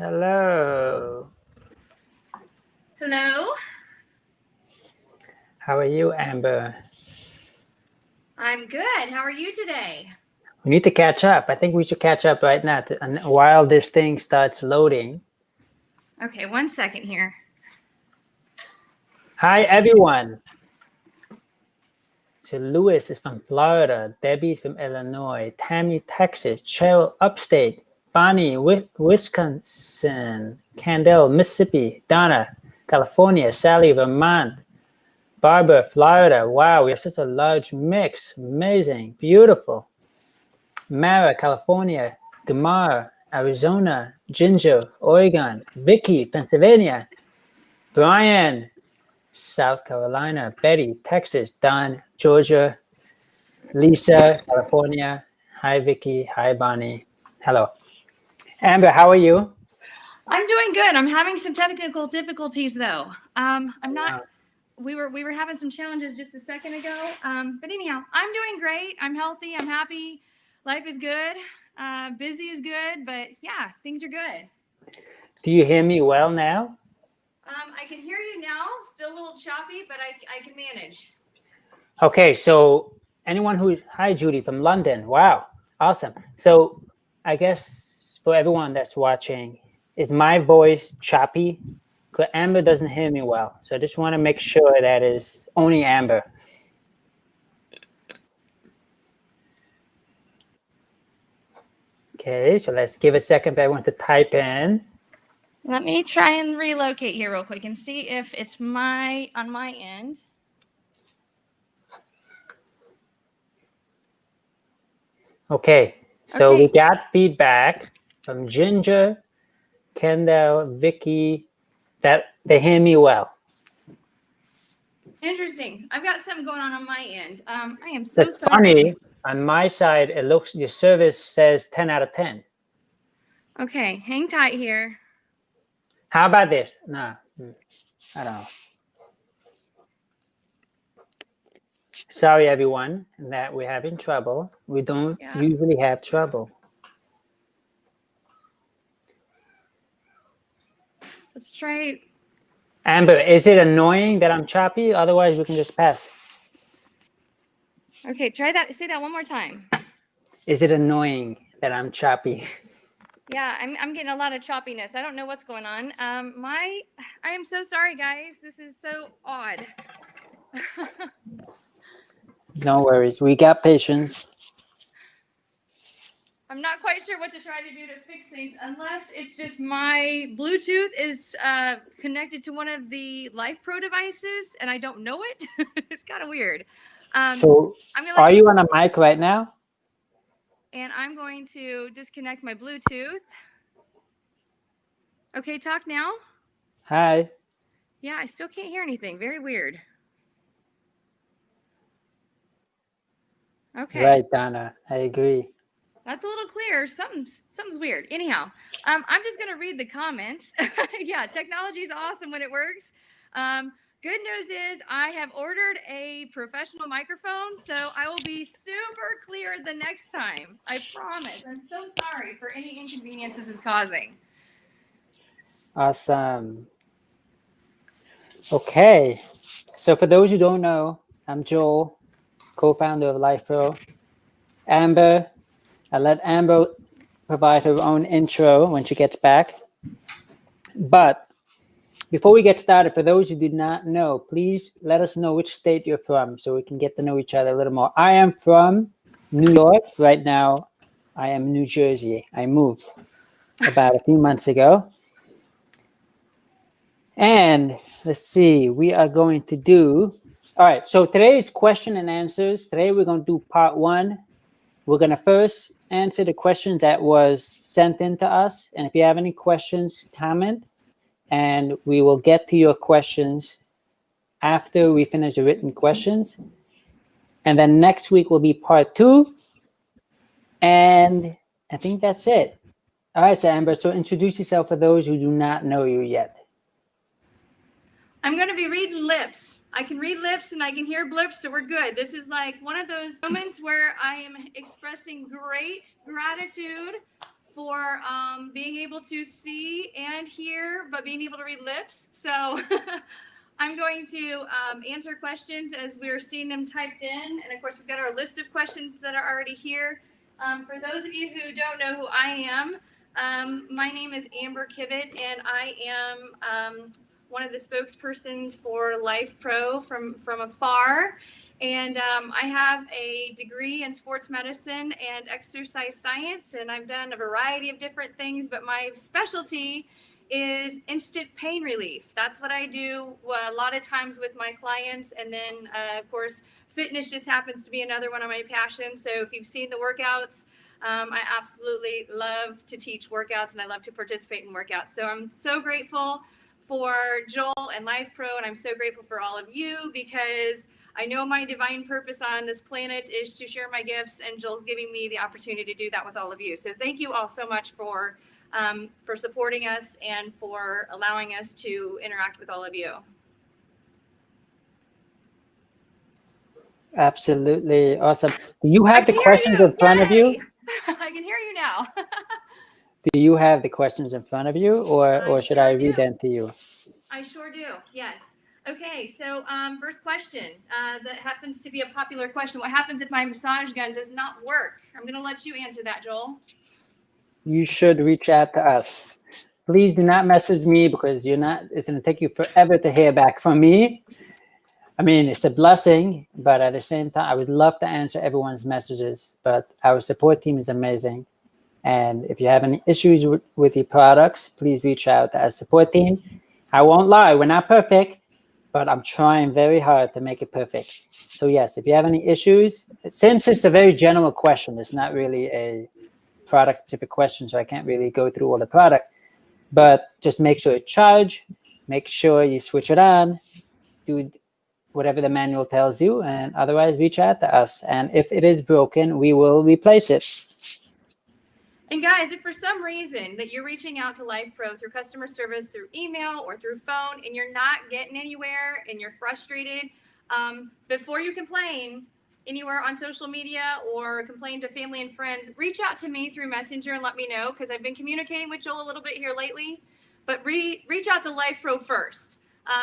Hello. Hello. How are you, Amber? I'm good. How are you today? We need to catch up. I think we should catch up right now while this thing starts loading. Okay, 1 second here. Hi, everyone. So Louis is from Florida. Debbie's from Illinois. Tammy, Texas. Cheryl, upstate. Bonnie, Wisconsin. Candell, Mississippi. Donna, California. Sally, Vermont. Barbara, Florida. Wow, we have such a large mix. Amazing. Beautiful. Mara, California. Gamar, Arizona. Ginger, Oregon. Vicky, Pennsylvania. Brian, South Carolina. Betty, Texas. Don, Georgia. Lisa, California. Hi, Vicky. Hi, Bonnie. Hello. Amber, how are you? I'm doing good. I'm having some technical difficulties though. I'm not. Wow. We were having some challenges just a second ago. But anyhow, I'm doing great. I'm healthy. I'm happy. Life is good. Busy is good. But yeah, things are good. Do you hear me well now? I can hear you now. Still a little choppy, but I can manage. Okay, so hi, Judy from London. Wow, awesome. So I guess for everyone that's watching, is my voice choppy? Because Amber doesn't hear me well. So I just want to make sure that is only Amber. Okay, so let's give a second for everyone to type in. Let me try and relocate here real quick and see if it's on my end. Okay, so we got feedback from Ginger, Kendall, Vicky, that they hear me well. Interesting. I've got something going on my end. I am so It's sorry. funny. On my side, it looks your service says 10 out of 10. Okay, hang tight here. How about this? No, I don't know. Sorry, everyone, that we're having trouble. We don't usually have trouble. Let's try. Amber, is it annoying that I'm choppy? Otherwise, we can just pass. Okay, try that. Say that one more time. Is it annoying that I'm choppy? Yeah, I'm getting a lot of choppiness. I don't know what's going on. I am so sorry, guys. This is so odd. No worries. We got patience. I'm not quite sure what to try to do to fix things unless it's just my Bluetooth is connected to one of the LifePro devices and I don't know it. It's kind of weird. So are you on a mic right now? And I'm going to disconnect my Bluetooth. Okay, talk now. Hi. Yeah, I still can't hear anything. Very weird. Okay. Right, Donna. I agree. That's a little clear. Something's weird. Anyhow, I'm just going to read the comments. Yeah, technology is awesome when it works. Good news is I have ordered a professional microphone, so I will be super clear the next time. I promise. I'm so sorry for any inconvenience this is causing. Awesome. Okay. So for those who don't know, I'm Joel, co-founder of LifePro. Amber, I'll let Amber provide her own intro when she gets back. But before we get started, for those who did not know, please let us know which state you're from so we can get to know each other a little more. I am from New York. Right now, I am in New Jersey. I moved about a few months ago. And let's see, we are going to do, all right, so today's question and answers. Today we're going to do part one. We're going to first answer the question that was sent in to us. And if you have any questions, comment. And we will get to your questions after we finish the written questions. And then next week will be part two. And I think that's it. All right, so Amber, so introduce yourself for those who do not know you yet. I'm going to be reading lips. I can read lips and I can hear blips, so we're good. This is like one of those moments where I am expressing great gratitude for being able to see and hear, but being able to read lips. So I'm going to answer questions as we're seeing them typed in. And of course, we've got our list of questions that are already here. For those of you who don't know who I am, my name is Amber Kivett, and I am one of the spokespersons for Life Pro from afar. And I have a degree in sports medicine and exercise science, and I've done a variety of different things, but my specialty is instant pain relief. That's what I do a lot of times with my clients. And then, of course, fitness just happens to be another one of my passions. So if you've seen the workouts, I absolutely love to teach workouts, and I love to participate in workouts. So I'm so grateful for Joel and Life Pro, and I'm so grateful for all of you, because I know my divine purpose on this planet is to share my gifts, and Joel's giving me the opportunity to do that with all of you. So thank you all so much for supporting us and for allowing us to interact with all of you. Absolutely awesome. Do you have the questions in front of you? I can hear you now. Do you have the questions in front of you, or should I read them to you? I sure do. Yes. Okay. So first question that happens to be a popular question. What happens if my massage gun does not work? I'm going to let you answer that, Joel. You should reach out to us. Please do not message me, because it's going to take you forever to hear back from me. I mean, it's a blessing, but at the same time, I would love to answer everyone's messages, but our support team is amazing. And if you have any issues with your products, please reach out to our support team. I won't lie, we're not perfect, but I'm trying very hard to make it perfect. So yes, if you have any issues, since it's a very general question, it's not really a product specific question, so I can't really go through all the product, but just make sure you charge, make sure you switch it on, do whatever the manual tells you, and otherwise reach out to us. And if it is broken, we will replace it. And guys, if for some reason that you're reaching out to Life Pro through customer service, through email or through phone, and you're not getting anywhere and you're frustrated, before you complain anywhere on social media or complain to family and friends, reach out to me through Messenger and let me know, because I've been communicating with Joel a little bit here lately. But reach out to Life Pro first.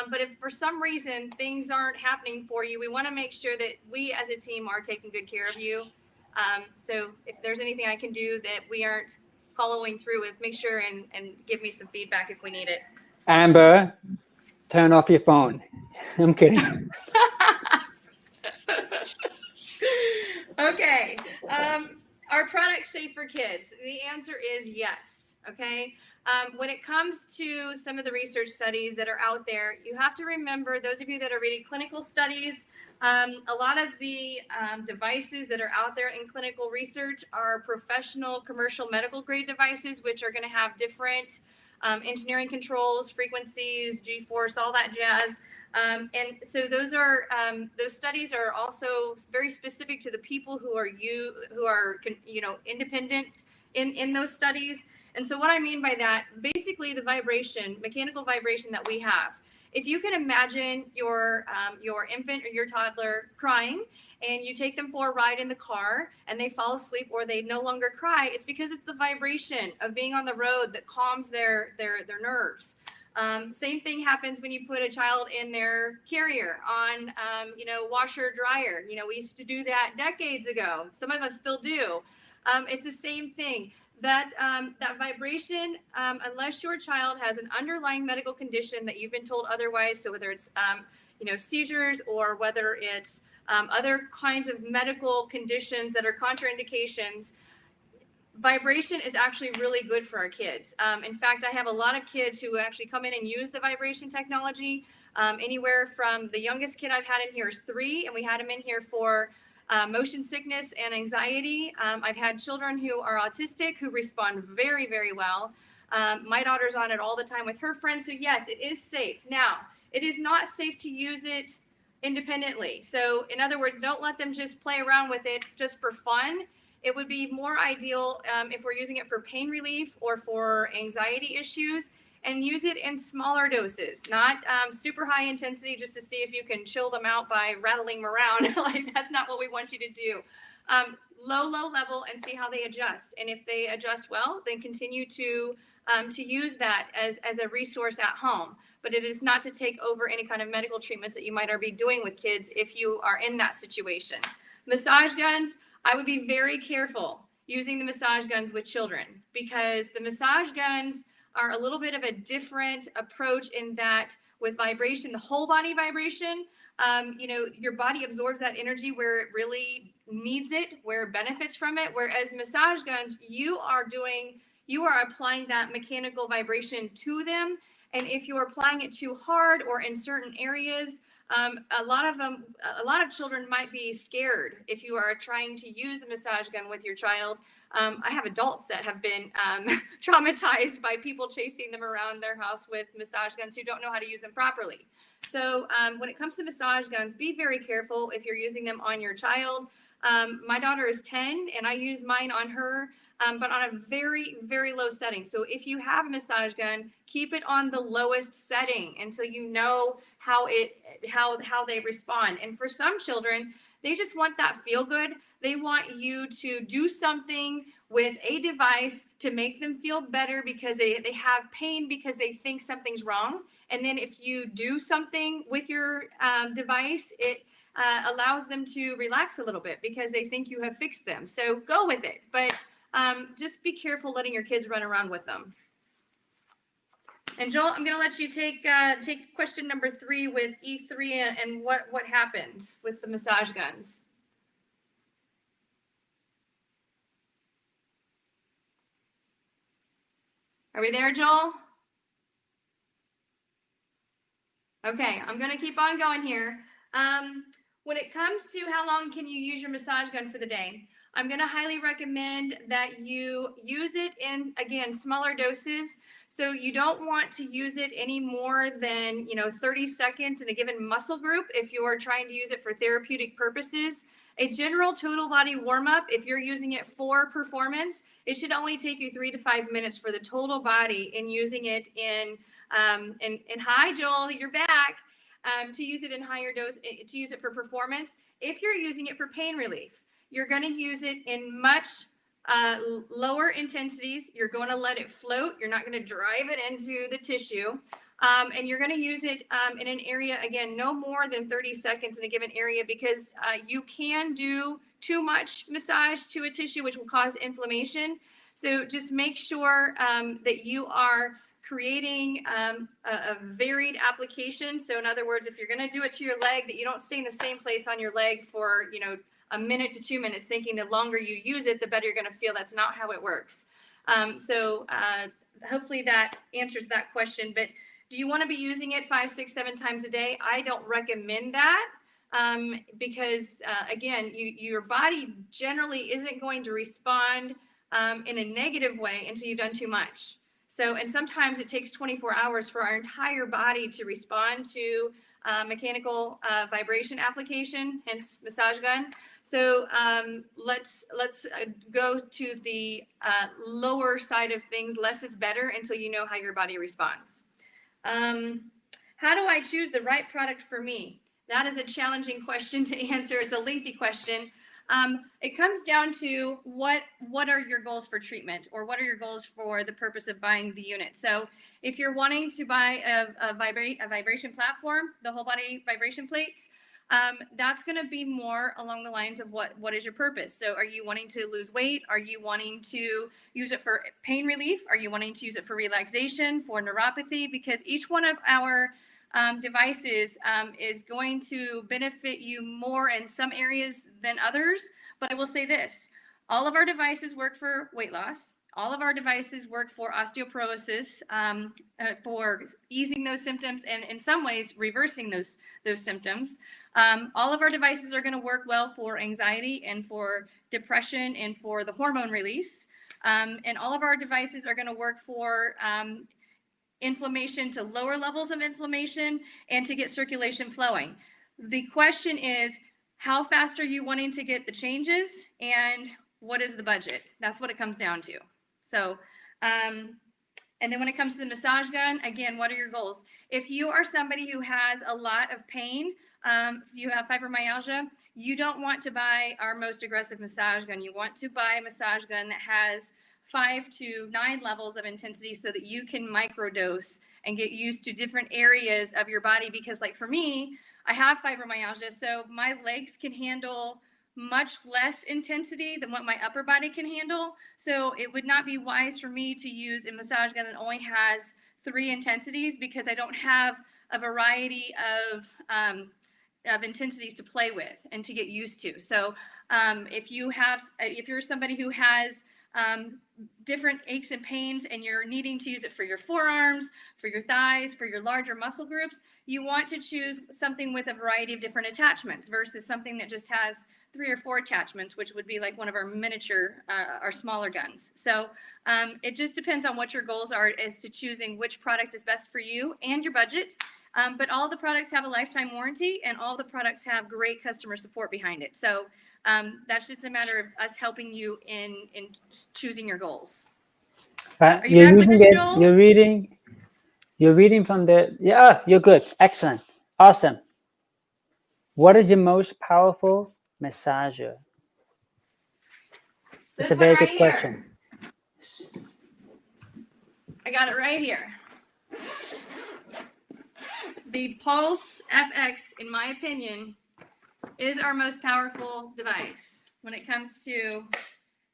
But if for some reason things aren't happening for you, we want to make sure that we as a team are taking good care of you. So if there's anything I can do that we aren't following through with, make sure and give me some feedback if we need it. Amber, turn off your phone. I'm kidding. Okay. Are products safe for kids? The answer is yes. Okay. When it comes to some of the research studies that are out there, you have to remember, those of you that are reading clinical studies, a lot of the devices that are out there in clinical research are professional commercial medical grade devices, which are going to have different engineering controls, frequencies, G-force, all that jazz. And so those studies are also very specific to the people who are independent in those studies. And so what I mean by that, basically the mechanical vibration that we have. If you can imagine your infant or your toddler crying, and you take them for a ride in the car and they fall asleep or they no longer cry, it's because it's the vibration of being on the road that calms their nerves. Same thing happens when you put a child in their carrier on, washer dryer. We used to do that decades ago. Some of us still do. It's the same thing. That vibration, unless your child has an underlying medical condition that you've been told otherwise, so whether it's seizures or whether it's other kinds of medical conditions that are contraindications, vibration is actually really good for our kids. In fact, I have a lot of kids who actually come in and use the vibration technology. Anywhere from the youngest kid I've had in here is 3, and we had him in here for motion sickness and anxiety. I've had children who are autistic who respond very, very well. My daughter's on it all the time with her friends. So yes, it is safe. Now, it is not safe to use it independently. So in other words, don't let them just play around with it just for fun. It would be more ideal if we're using it for pain relief or for anxiety issues, and use it in smaller doses, not super high intensity just to see if you can chill them out by rattling them around. Like, that's not what we want you to do. low level and see how they adjust. And if they adjust well, then continue to use that as a resource at home. But it is not to take over any kind of medical treatments that you might already be doing with kids if you are in that situation. Massage guns, I would be very careful using the massage guns with children, because the massage guns are a little bit of a different approach in that with vibration, the whole body vibration, your body absorbs that energy where it really needs it, where it benefits from it. Whereas massage guns, you are applying that mechanical vibration to them. And if you're applying it too hard or in certain areas, a lot of children might be scared if you are trying to use a massage gun with your child. I have adults that have been traumatized by people chasing them around their house with massage guns who don't know how to use them properly. So when it comes to massage guns, be very careful if you're using them on your child. My daughter is 10 and I use mine on her, but on a very, very low setting. So if you have a massage gun, keep it on the lowest setting until you know how they respond. And for some children, they just want that feel good. They want you to do something with a device to make them feel better because they have pain because they think something's wrong. And then if you do something with your device, it allows them to relax a little bit because they think you have fixed them. So go with it, but just be careful letting your kids run around with them. And Joel, I'm going to let you take question number 3 with E3 and what happens with the massage guns. Are we there, Joel? Okay, I'm going to keep on going here. When it comes to how long can you use your massage gun for the day, I'm going to highly recommend that you use it in, again, smaller doses. So you don't want to use it any more than 30 seconds in a given muscle group if you are trying to use it for therapeutic purposes. A general total body warm-up, if you're using it for performance, it should only take you 3 to 5 minutes for the total body in using it in hi, Joel, you're back. To use it in higher dose, to use it for performance. If you're using it for pain relief, you're going to use it in much lower intensities. You're going to let it float. You're not going to drive it into the tissue. And you're going to use it in an area, again, no more than 30 seconds in a given area, because you can do too much massage to a tissue, which will cause inflammation. So just make sure that you are creating a varied application. So in other words, if you're going to do it to your leg, that you don't stay in the same place on your leg for, a minute to 2 minutes, thinking the longer you use it, the better you're going to feel. That's not how it works. So hopefully that answers that question. But do you want to be using it 5, 6, 7 times a day? I don't recommend that because, again, your body generally isn't going to respond in a negative way until you've done too much. So, and sometimes it takes 24 hours for our entire body to respond to mechanical vibration application, hence massage gun. So let's go to the lower side of things. Less is better until you know how your body responds. How do I choose the right product for me? That is a challenging question to answer. It's a lengthy question. It comes down to what are your goals for treatment, or what are your goals for the purpose of buying the unit. So if you're wanting to buy a vibration platform, the whole body vibration plates, that's going to be more along the lines of what is your purpose. So are you wanting to lose weight? Are you wanting to use it for pain relief? Are you wanting to use it for relaxation, for neuropathy? Because each one of our devices is going to benefit you more in some areas than others. But I will say this, all of our devices work for weight loss. All of our devices work for osteoporosis, for easing those symptoms, and in some ways reversing those symptoms. All of our devices are going to work well for anxiety and for depression and for the hormone release. And all of our devices are going to work for inflammation, to lower levels of inflammation, and to get circulation flowing. The question is, how fast are you wanting to get the changes, and what is the budget? That's what it comes down to. So And then when it comes to the massage gun, again, what are your goals? If you are somebody who has a lot of pain, if you have fibromyalgia, you don't want to buy our most aggressive massage gun. You want to buy a massage gun that has 5 to 9 levels of intensity so that you can microdose and get used to different areas of your body. Because like for me, I have fibromyalgia, so my legs can handle much less intensity than what my upper body can handle. So it would not be wise for me to use a massage gun that only has 3 intensities, because I don't have a variety of intensities to play with and to get used to. So if you're somebody who has different aches and pains and you're needing to use it for your forearms, for your thighs, for your larger muscle groups, you want to choose something with a variety of different attachments versus something that just has 3 or 4 attachments, which would be like one of our miniature, our smaller guns. So it just depends on what your goals are as to choosing which product is best for you and your budget. But all the products have a lifetime warranty, and all the products have great customer support behind it. So that's just a matter of us helping you in choosing your goals. Are you you're back using with us, it. Joel? You're reading from the. Yeah, you're good. Excellent. Awesome. What is your most powerful massager? It's a very good question. I got it right here. The Pulse FX, in my opinion, is our most powerful device when it comes to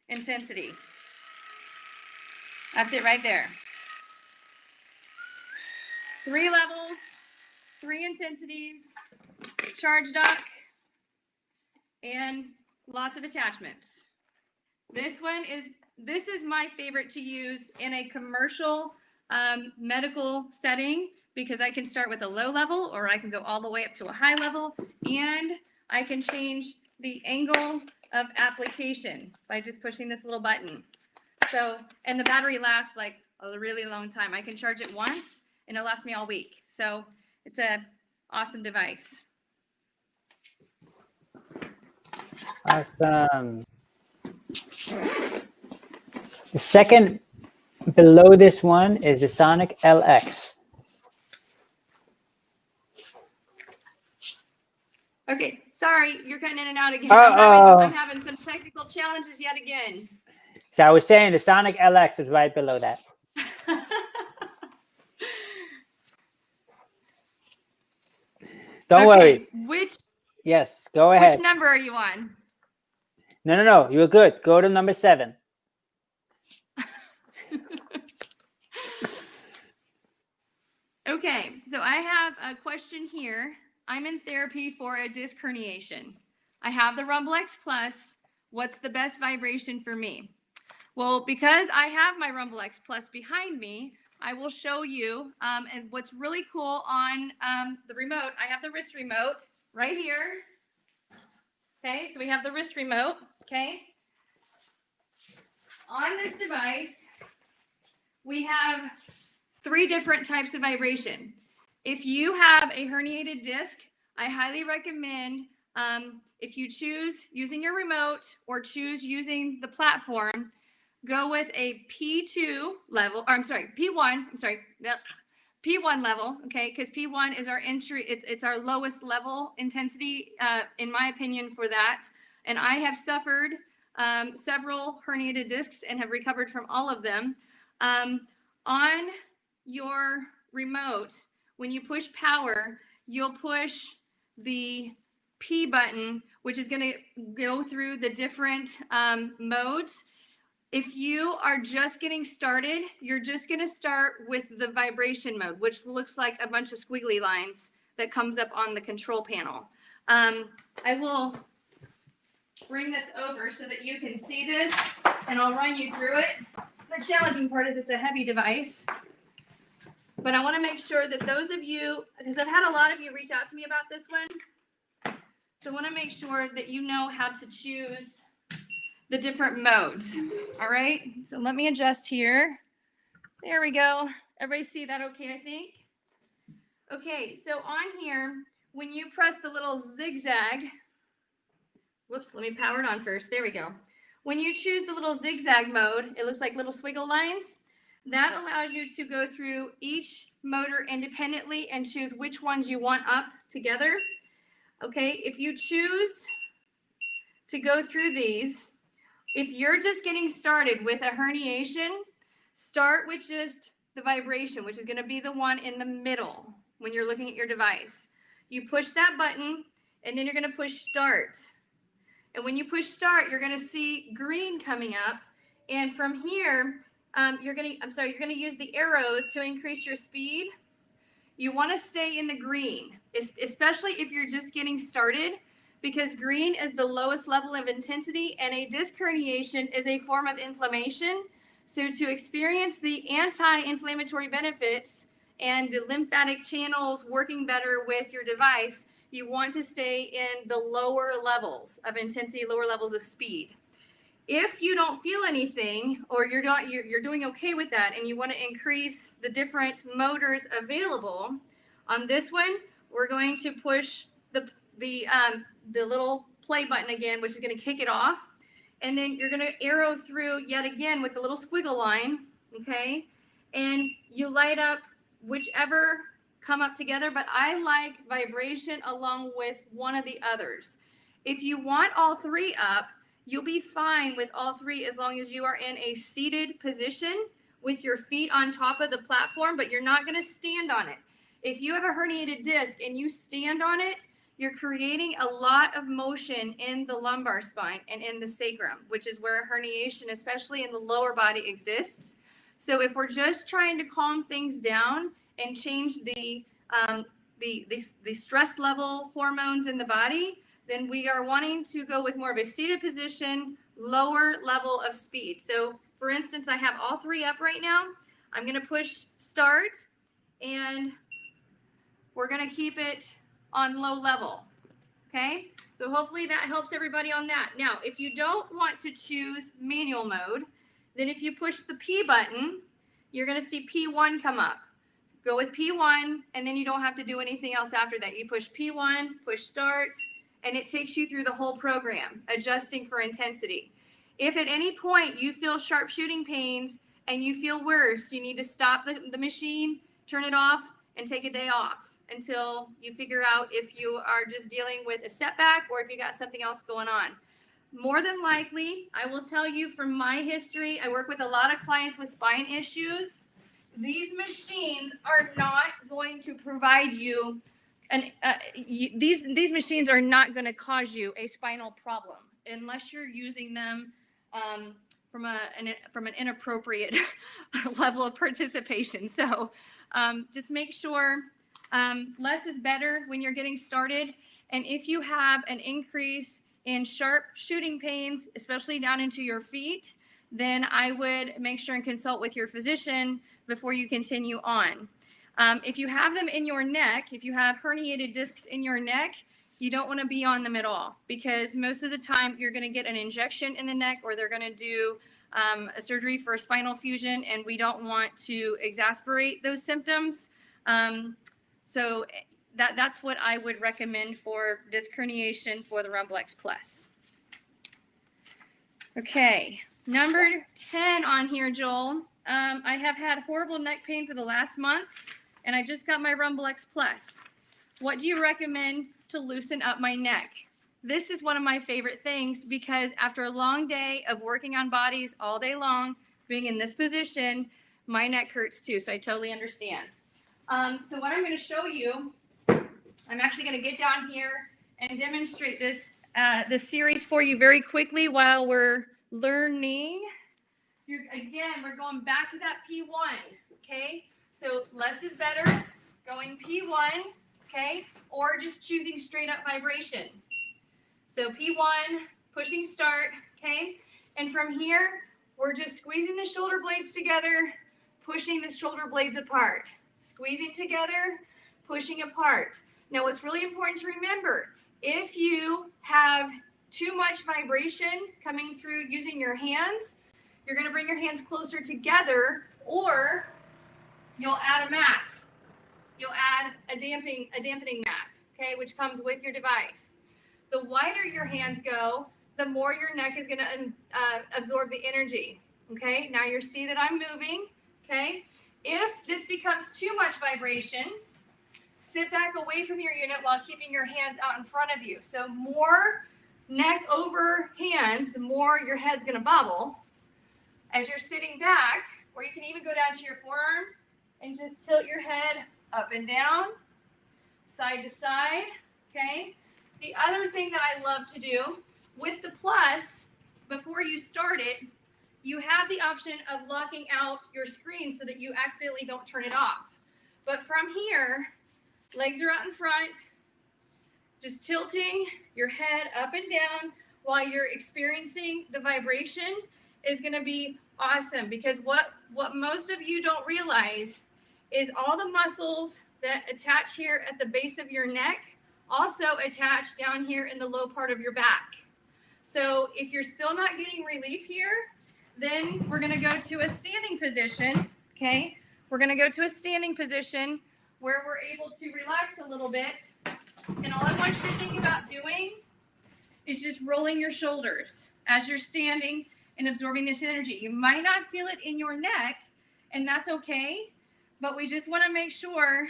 intensity. That's it right there. 3 levels, 3 intensities, charge dock, and lots of attachments. This is my favorite to use in a commercial medical setting, because I can start with a low level, or I can go all the way up to a high level, and I can change the angle of application by just pushing this little button. So, and the battery lasts like a really long time. I can charge it once and it'll last me all week. So it's an awesome device. Awesome. The second below this one is the Sonic LX. Okay, sorry, you're cutting in and out again. Uh-oh. I'm having some technical challenges yet again. So I was saying the Sonic LX is right below that. Don't worry. Yes, go ahead. Which number are you on? No. You're good. Go to number 7. Okay, so I have a question here. I'm in therapy for a disc herniation. I have the Rumble X Plus. What's the best vibration for me? Well, because I have my Rumble X Plus behind me, I will show you. And what's really cool on the remote, I have the wrist remote right here. Okay, so we have the wrist remote. Okay. On this device, we have 3 different types of vibration. If you have a herniated disc, I highly recommend if you choose using your remote or choose using the platform, go with a P2 level, or P1 level, okay? Because P1 is our entry, it's our lowest level intensity, in my opinion, for that. And I have suffered several herniated discs and have recovered from all of them. On your remote, when you push power, you'll push the P button, which is going to go through the different modes. If you are just getting started, you're just going to start with the vibration mode, which looks like a bunch of squiggly lines that comes up on the control panel. I will bring this over so that you can see this, and I'll run you through it. The challenging part is it's a heavy device, but I want to make sure that those of you, because I've had a lot of you reach out to me about this one, so I want to make sure that you know how to choose the different modes. All right, so let me adjust here. There we go. Everybody see that okay, I think? Okay, so on here, when you press the little zigzag, whoops, let me power it on first. There we go. When you choose the little zigzag mode, it looks like little swiggle lines. That allows you to go through each motor independently and choose which ones you want up together. Okay, if you choose to go through these, if you're just getting started with a herniation, start with just the vibration, which is going to be the one in the middle when you're looking at your device. You push that button, and then you're going to push start. And when you push start, you're going to see green coming up. And from here, you're going to use the arrows to increase your speed. You want to stay in the green, especially if you're just getting started, because green is the lowest level of intensity, and a disc herniation is a form of inflammation. So to experience the anti-inflammatory benefits and the lymphatic channels working better with your device, you want to stay in the lower levels of intensity, lower levels of speed. If you don't feel anything, or you're doing okay with that, and you want to increase the different motors available, on this one, we're going to push the little play button again, which is going to kick it off. And then you're going to arrow through yet again with the little squiggle line, okay? And you light up whichever come up together, but I like vibration along with one of the others. If you want all three up, you'll be fine with all three as long as you are in a seated position with your feet on top of the platform, but you're not going to stand on it. If you have a herniated disc and you stand on it, you're creating a lot of motion in the lumbar spine and in the sacrum, which is where a herniation, especially in the lower body, exists. So if we're just trying to calm things down and change the stress level hormones in the body, then we are wanting to go with more of a seated position, lower level of speed. So for instance, I have all three up right now. I'm going to push start, and we're going to keep it on low level. Okay, so hopefully that helps everybody on that. Now, if you don't want to choose manual mode, then if you push the P button, you're going to see P1 come up. Go with P1, and then you don't have to do anything else after that. You push P1, push start, and it takes you through the whole program, adjusting for intensity. If at any point you feel sharp shooting pains and you feel worse, you need to stop the machine, turn it off, and take a day off until you figure out if you are just dealing with a setback or if you got something else going on. More than likely, I will tell you from my history, I work with a lot of clients with spine issues. These machines are not going to provide you, these machines are not going to cause you a spinal problem unless you're using them from an inappropriate level of participation. So just make sure less is better when you're getting started. And if you have an increase in sharp shooting pains, especially down into your feet, then I would make sure and consult with your physician before you continue on. If you have them in your neck, if you have herniated discs in your neck, you don't want to be on them at all, because most of the time you're going to get an injection in the neck, or they're going to do a surgery for a spinal fusion, and we don't want to exacerbate those symptoms. So that's what I would recommend for disc herniation for the Rumble X Plus. Okay, number 10 on here, Joel. I have had horrible neck pain for the last month, and I just got my Rumble X Plus. What do you recommend to loosen up my neck? This is one of my favorite things, because after a long day of working on bodies all day long, being in this position, my neck hurts too, so I totally understand. So what I'm going to show you, I'm actually going to get down here and demonstrate this series for you very quickly while we're learning. Again, we're going back to that P1, okay? So less is better, going P1, okay? Or just choosing straight up vibration. So P1, pushing start, okay? And from here, we're just squeezing the shoulder blades together, pushing the shoulder blades apart. Squeezing together, pushing apart. Now, what's really important to remember, if you have too much vibration coming through using your hands, you're going to bring your hands closer together, or you'll add a mat. You'll add a dampening mat, okay, which comes with your device. The wider your hands go, the more your neck is going to absorb the energy, okay? Now you see that I'm moving, okay? If this becomes too much vibration, sit back away from your unit while keeping your hands out in front of you. So more neck over hands, the more your head's gonna bobble. As you're sitting back, or you can even go down to your forearms and just tilt your head up and down, side to side, okay? The other thing that I love to do with the Plus, before you start it, you have the option of locking out your screen so that you accidentally don't turn it off. But from here, legs are out in front, just tilting your head up and down while you're experiencing the vibration is going to be awesome, because what most of you don't realize is all the muscles that attach here at the base of your neck also attach down here in the low part of your back. So if you're still not getting relief here, then we're going to go to a standing position, okay? We're going to go to a standing position where we're able to relax a little bit. And all I want you to think about doing is just rolling your shoulders as you're standing and absorbing this energy. You might not feel it in your neck, and that's okay, but we just want to make sure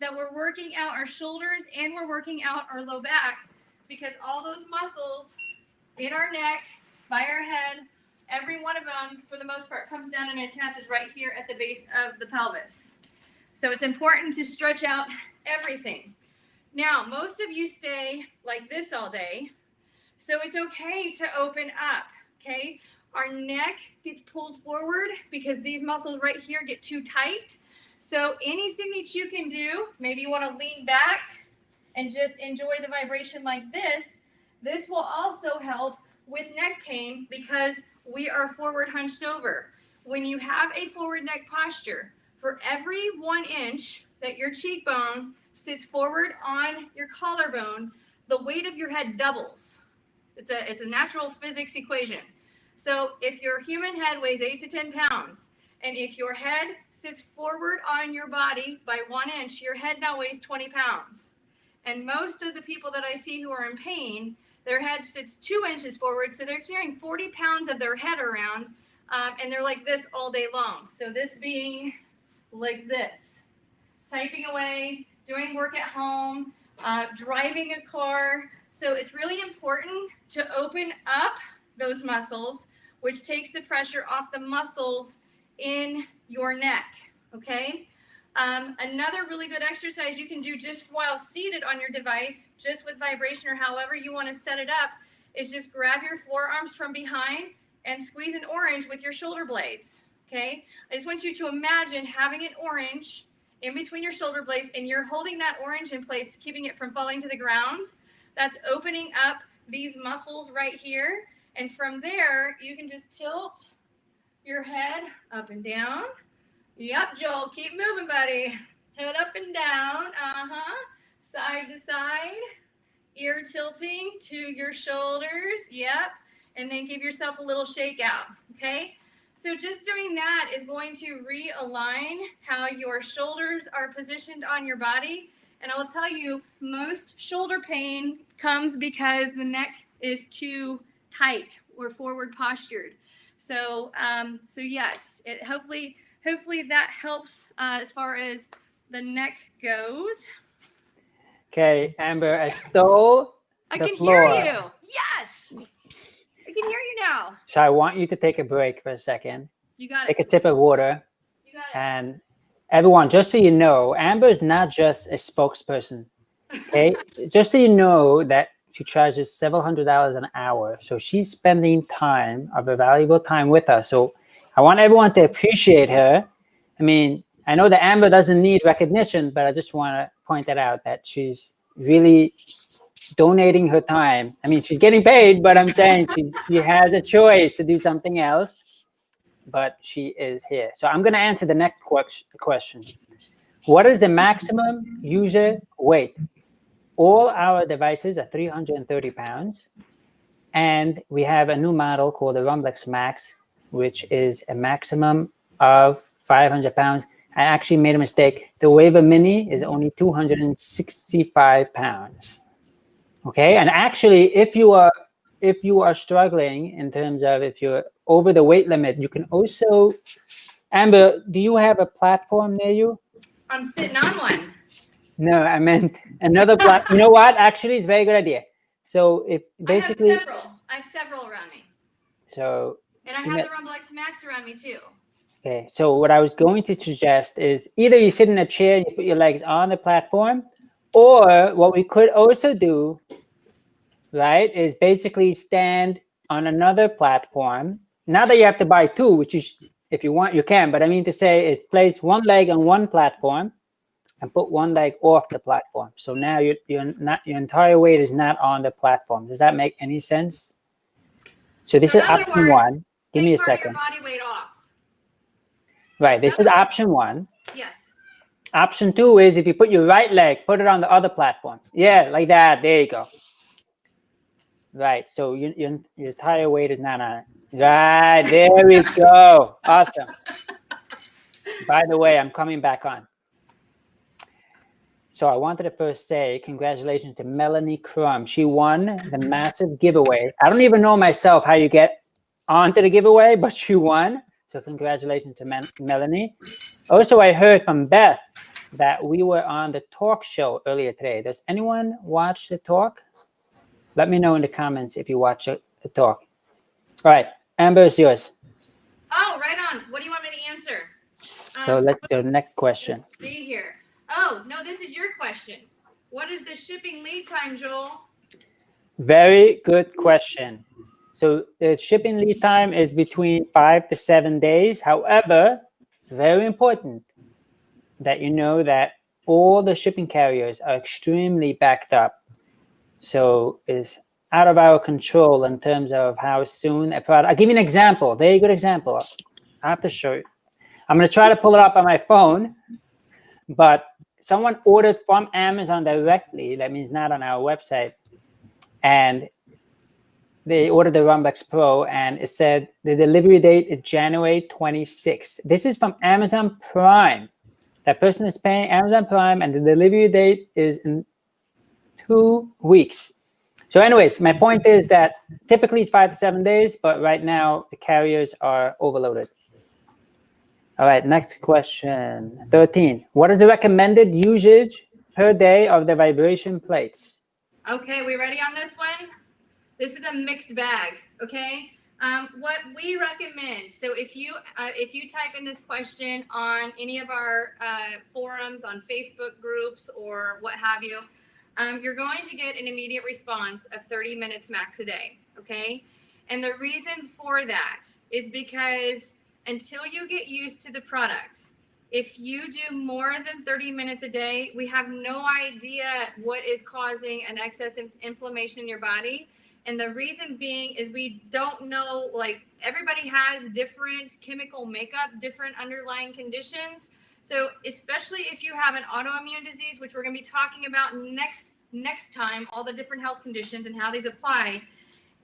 that we're working out our shoulders and we're working out our low back, because all those muscles in our neck, by our head, every one of them, for the most part, comes down and attaches right here at the base of the pelvis. So it's important to stretch out everything. Now, most of you stay like this all day, so it's okay to open up, okay? Our neck gets pulled forward because these muscles right here get too tight. So anything that you can do, maybe you want to lean back and just enjoy the vibration like this. This will also help with neck pain because we are forward hunched over. When you have a forward neck posture, for every 1 inch that your cheekbone sits forward on your collarbone, the weight of your head doubles. It's a natural physics equation. So if your human head weighs 8 to 10 pounds, and if your head sits forward on your body by 1 inch, your head now weighs 20 pounds. And most of the people that I see who are in pain, their head sits 2 inches forward, so they're carrying 40 pounds of their head around, and they're like this all day long. So this being like this, typing away, doing work at home, driving a car. So it's really important to open up those muscles, which takes the pressure off the muscles in your neck, okay? Another really good exercise you can do just while seated on your device, just with vibration or however you want to set it up, is just grab your forearms from behind and squeeze an orange with your shoulder blades, okay? I just want you to imagine having an orange in between your shoulder blades, and you're holding that orange in place, keeping it from falling to the ground. That's opening up these muscles right here. And from there, you can just tilt your head up and down. Yep, Joel, keep moving, buddy. Head up and down. Side to side. Ear tilting to your shoulders. Yep. And then give yourself a little shake out. Okay? So just doing that is going to realign how your shoulders are positioned on your body. And I will tell you, most shoulder pain comes because the neck is too tight or forward postured. So yes, hopefully that helps as far as the neck goes. Okay, Amber, I stole I the can floor. hear you. Yes, I can hear you now. So I want you to take a break for a second. You got Take it. a sip of water. You got it. And everyone, just so you know, Amber is not just a spokesperson. Okay, just so you know that she charges several $100s an hour. So she's spending time of her valuable time with us. So I want everyone to appreciate her. I mean, I know that Amber doesn't need recognition, but I just want to point that out, that she's really donating her time. I mean, she's getting paid, but I'm saying she has a choice to do something else, but she is here. So I'm going to answer the next question. What is the maximum user weight? All our devices are 330 pounds, and we have a new model called the Rumblex Max, which is a maximum of 500 pounds. I actually made a mistake. The Waver Mini is only 265 pounds. Okay, and actually, if you are struggling in terms of if you're over the weight limit, you can also Amber, do you have a platform near you? I'm sitting on one. No, I meant another platform. You know what? Actually, it's a very good idea. So if basically, I have several around me. So. And I have the Rumble X Max around me too. Okay, so what I was going to suggest is either you sit in a chair and you put your legs on the platform, or what we could also do, right, is basically stand on another platform. Not that you have to buy two, which you if you want, you can, but I mean to say is place one leg on one platform and put one leg off the platform. So now your entire weight is not on the platform. Does that make any sense? So this is option one. Give me a second. Your body weight off. Right, this is option one. Yes. Option two is if you put your right leg, put it on the other platform. Yeah, like that. There you go. Right, so your entire weight is not on it. Right, there we go. Awesome. By the way, I'm coming back on. So I wanted to first say congratulations to Melanie Crum. She won the massive giveaway. I don't even know myself how you get onto the giveaway, but she won. So congratulations to Melanie. Also, I heard from Beth that we were on the talk show earlier today. Does anyone watch the talk? Let me know in the comments if you watch the talk. All right, Amber, it's yours. Oh, right on. What do you want me to answer? So let's go to the next question. See here. Oh, no, this is your question. What is the shipping lead time, Joel? Very good question. So the shipping lead time is between 5 to 7 days. However, it's very important that you know that all the shipping carriers are extremely backed up. So it's out of our control in terms of how soon a product. I'll give you an example, very good example. I have to show you. I'm going to try to pull it up on my phone, but someone ordered from Amazon directly. That means not on our website. And they ordered the Rumble X Pro, and it said the delivery date is January 26th. This is from Amazon Prime. That person is paying Amazon Prime, and the delivery date is in 2 weeks. So anyways, my point is that typically it's 5 to 7 days, but right now the carriers are overloaded. All right, next question, 13. What is the recommended usage per day of the vibration plates? Okay, we ready on this one? This is a mixed bag, okay? What we recommend, so if you type in this question on any of our forums, on Facebook groups or what have you, you're going to get an immediate response of 30 minutes max a day, okay? And the reason for that is because until you get used to the product, if you do more than 30 minutes a day, we have no idea what is causing an excess inflammation in your body. And the reason being is we don't know, like everybody has different chemical makeup, different underlying conditions. So especially if you have an autoimmune disease, which we're going to be talking about next time, all the different health conditions and how these apply.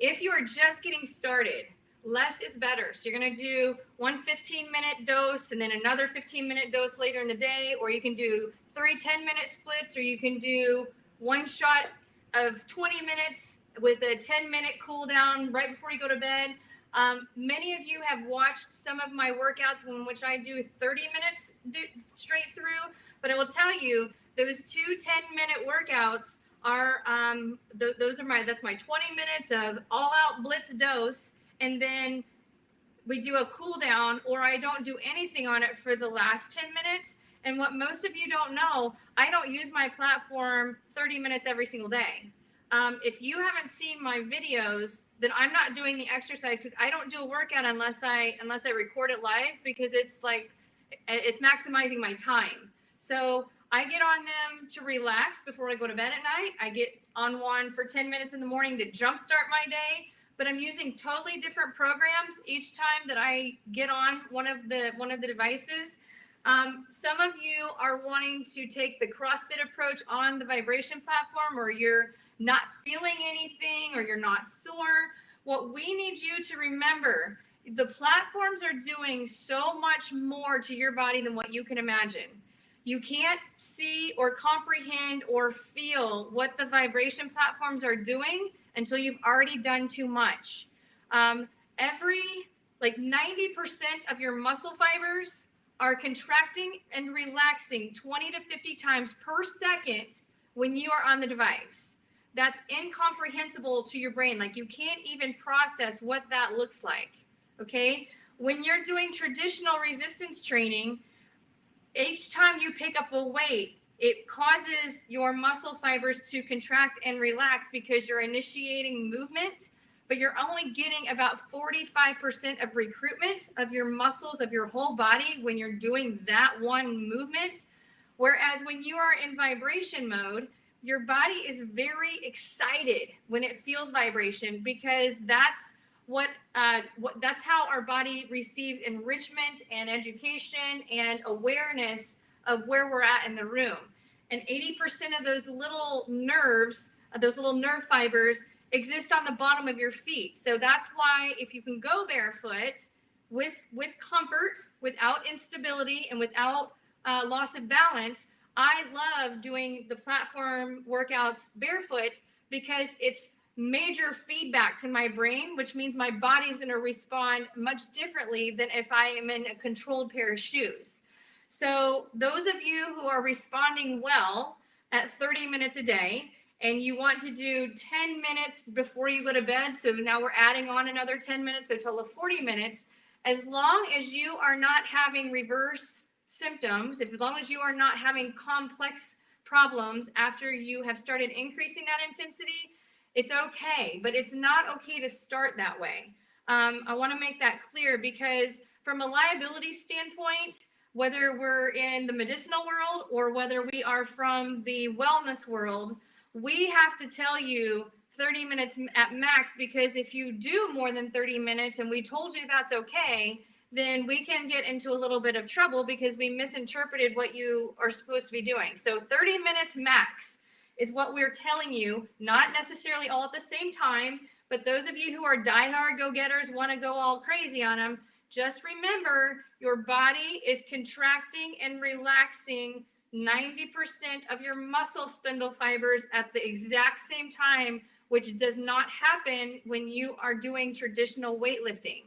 If you are just getting started, less is better. So you're going to do one 15-minute dose and then another 15-minute dose later in the day, or you can do 3 10-minute splits, or you can do one shot of 20 minutes with a 10-minute cool down right before you go to bed. Many of you have watched some of my workouts in which I do 30 minutes straight through, but I will tell you those 2 10-minute workouts are that's my 20 minutes of all-out blitz dose, and then we do a cool down, or I don't do anything on it for the last 10 minutes. And what most of you don't know, I don't use my platform 30 minutes every single day. If you haven't seen my videos, then I'm not doing the exercise because I don't do a workout unless I record it live, because it's maximizing my time. So I get on them to relax before I go to bed at night. I get on one for 10 minutes in the morning to jumpstart my day, but I'm using totally different programs each time that I get on one of the devices. Some of you are wanting to take the CrossFit approach on the vibration platform, or you're not feeling anything, or you're not sore. What we need you to remember, the platforms are doing so much more to your body than what you can imagine. You can't see or comprehend or feel what the vibration platforms are doing until you've already done too much. 90% of your muscle fibers are contracting and relaxing 20 to 50 times per second when you are on the device. That's incomprehensible to your brain. Like, you can't even process what that looks like. Okay. When you're doing traditional resistance training, each time you pick up a weight, it causes your muscle fibers to contract and relax because you're initiating movement, but you're only getting about 45% of recruitment of your muscles of your whole body when you're doing that one movement. Whereas when you are in vibration mode, your body is very excited when it feels vibration, because that's that's how our body receives enrichment and education and awareness of where we're at in the room. And 80% of those little nerves, those little nerve fibers, exist on the bottom of your feet. So that's why if you can go barefoot with comfort, without instability, and without loss of balance, I love doing the platform workouts barefoot, because it's major feedback to my brain, which means my body is going to respond much differently than if I am in a controlled pair of shoes. So those of you who are responding well at 30 minutes a day, and you want to do 10 minutes before you go to bed, so now we're adding on another 10 minutes, so a total of 40 minutes, as long as you are not having reverse symptoms, as long as you are not having complex problems after you have started increasing that intensity, it's okay. But it's not okay to start that way. I want to make that clear, because from a liability standpoint, whether we're in the medicinal world or whether we are from the wellness world, we have to tell you 30 minutes at max, because if you do more than 30 minutes and we told you that's okay, then we can get into a little bit of trouble because we misinterpreted what you are supposed to be doing. So 30 minutes max is what we're telling you, not necessarily all at the same time, but those of you who are diehard go-getters, want to go all crazy on them, just remember your body is contracting and relaxing 90% of your muscle spindle fibers at the exact same time, which does not happen when you are doing traditional weightlifting.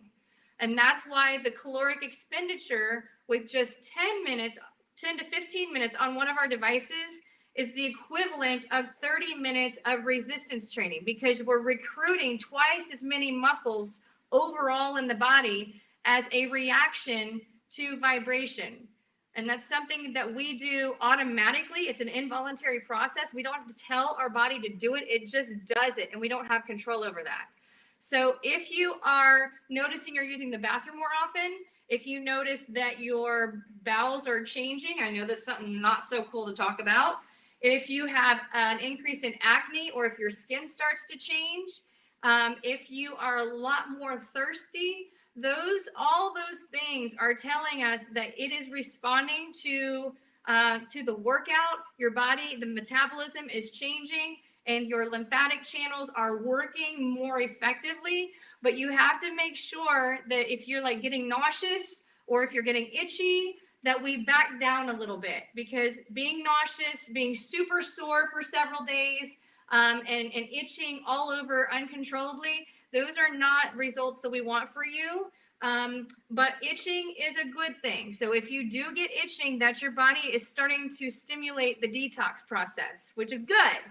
And that's why the caloric expenditure with just 10 to 15 minutes on one of our devices is the equivalent of 30 minutes of resistance training, because we're recruiting twice as many muscles overall in the body as a reaction to vibration. And that's something that we do automatically. It's an involuntary process. We don't have to tell our body to do it. It just does it, and we don't have control over that. So if you are noticing you're using the bathroom more often, if you notice that your bowels are changing, I know that's something not so cool to talk about. If you have an increase in acne, or if your skin starts to change, if you are a lot more thirsty, all those things are telling us that it is responding to the workout. Your body, the metabolism is changing, and your lymphatic channels are working more effectively. But you have to make sure that if you're like getting nauseous, or if you're getting itchy, that we back down a little bit, because being nauseous, being super sore for several days, and itching all over uncontrollably, those are not results that we want for you. But itching is a good thing. So if you do get itching, that your body is starting to stimulate the detox process, which is good.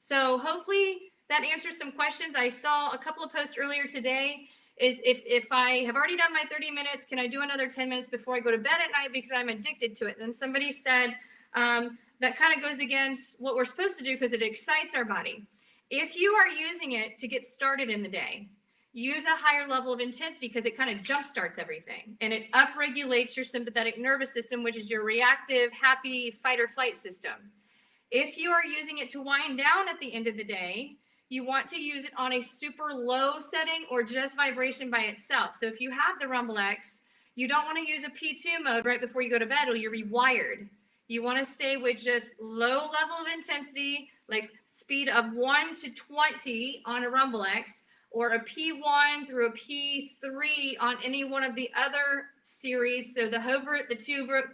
So hopefully that answers some questions. I saw a couple of posts earlier today, is if I have already done my 30 minutes, can I do another 10 minutes before I go to bed at night because I'm addicted to it? And then somebody said, that kind of goes against what we're supposed to do because it excites our body. If you are using it to get started in the day, use a higher level of intensity, because it kind of jump starts everything, and it upregulates your sympathetic nervous system, which is your reactive, happy fight or flight system. If you are using it to wind down at the end of the day, you want to use it on a super low setting or just vibration by itself. So if you have the Rumble X, you don't want to use a P2 mode right before you go to bed, or you're rewired. You want to stay with just low level of intensity, like speed of 1 to 20 on a Rumble X, or a P1 through a P3 on any one of the other series. So the Hover, the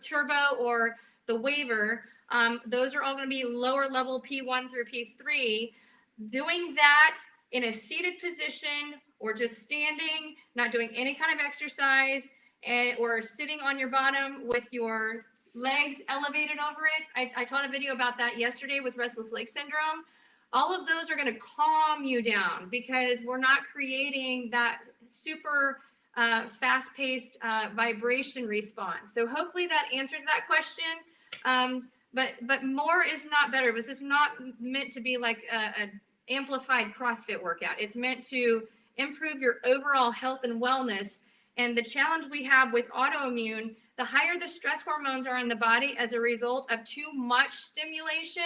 Turbo, or the Waver, those are all going to be lower level P1 through P3. Doing that in a seated position or just standing, not doing any kind of exercise, or sitting on your bottom with your legs elevated over it. I taught a video about that yesterday with restless leg syndrome. All of those are going to calm you down because we're not creating that super fast-paced vibration response. So hopefully that answers that question. But more is not better. This is not meant to be like an amplified CrossFit workout. It's meant to improve your overall health and wellness. And the challenge we have with autoimmune, the higher the stress hormones are in the body as a result of too much stimulation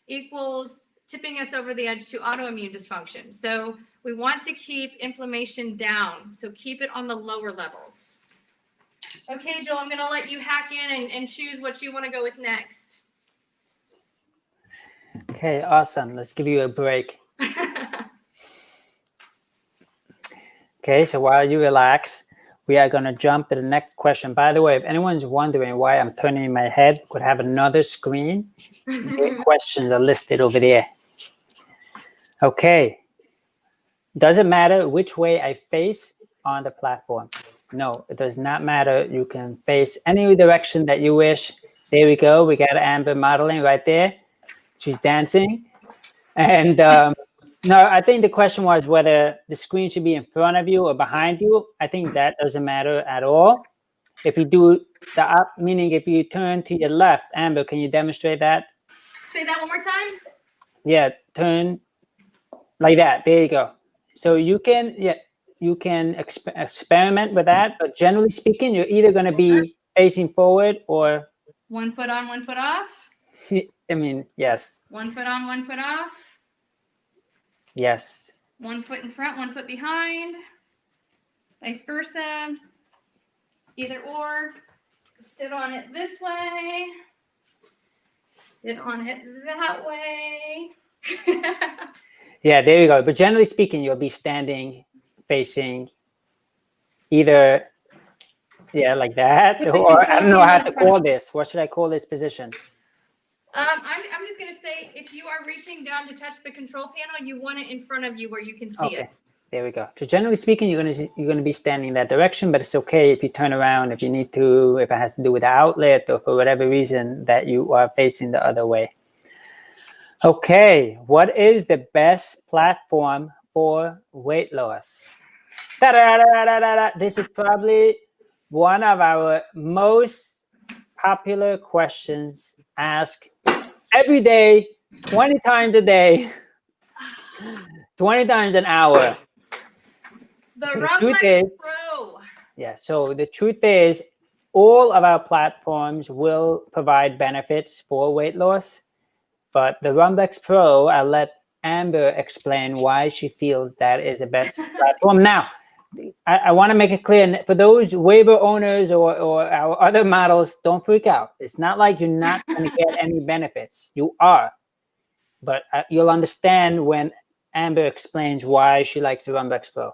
equals tipping us over the edge to autoimmune dysfunction. So we want to keep inflammation down. So keep it on the lower levels. Okay, Joel, I'm going to let you hack in and choose what you want to go with next. Okay, awesome. Let's give you a break. Okay, so while you relax, we are going to jump to the next question. By the way, if anyone's wondering why I'm turning my head, could have another screen. The questions are listed over there. Okay. Does it matter which way I face on the platform? No, it does not matter. You can face any direction that you wish. There we go. We got Amber modeling right there. She's dancing. And no, I think the question was whether the screen should be in front of you or behind you. I think that doesn't matter at all. If you do the up, meaning if you turn to your left, Amber, can you demonstrate that? Say that one more time. Yeah, turn like that. There you go. So you can, experiment with that. But generally speaking, you're either going to be facing forward or 1 foot on, 1 foot off. I mean, yes. 1 foot on, 1 foot off. Yes. 1 foot in front, 1 foot behind. Vice versa. Either or. Sit on it this way. Sit on it that way. Yeah, there you go. But generally speaking, you'll be standing, facing either, like that, or I don't know how to call this. What should I call this position? I'm just going to say, if you are reaching down to touch the control panel, you want it in front of you where you can see it. There we go. So generally speaking, you're going to be standing in that direction, but it's okay if you turn around, if you need to, if it has to do with the outlet or for whatever reason that you are facing the other way. Okay, what is the best platform for weight loss? This is probably one of our most popular questions asked every day, 20 times a day, 20 times an hour. The Rumblex Pro. Yeah, so the truth is all of our platforms will provide benefits for weight loss. But the Rumblex Pro, I'll let Amber explain why she feels that is the best platform. Now, I want to make it clear, for those Waver owners or our other models, don't freak out. It's not like you're not going to get any benefits. You are. But you'll understand when Amber explains why she likes the Rumblex Pro.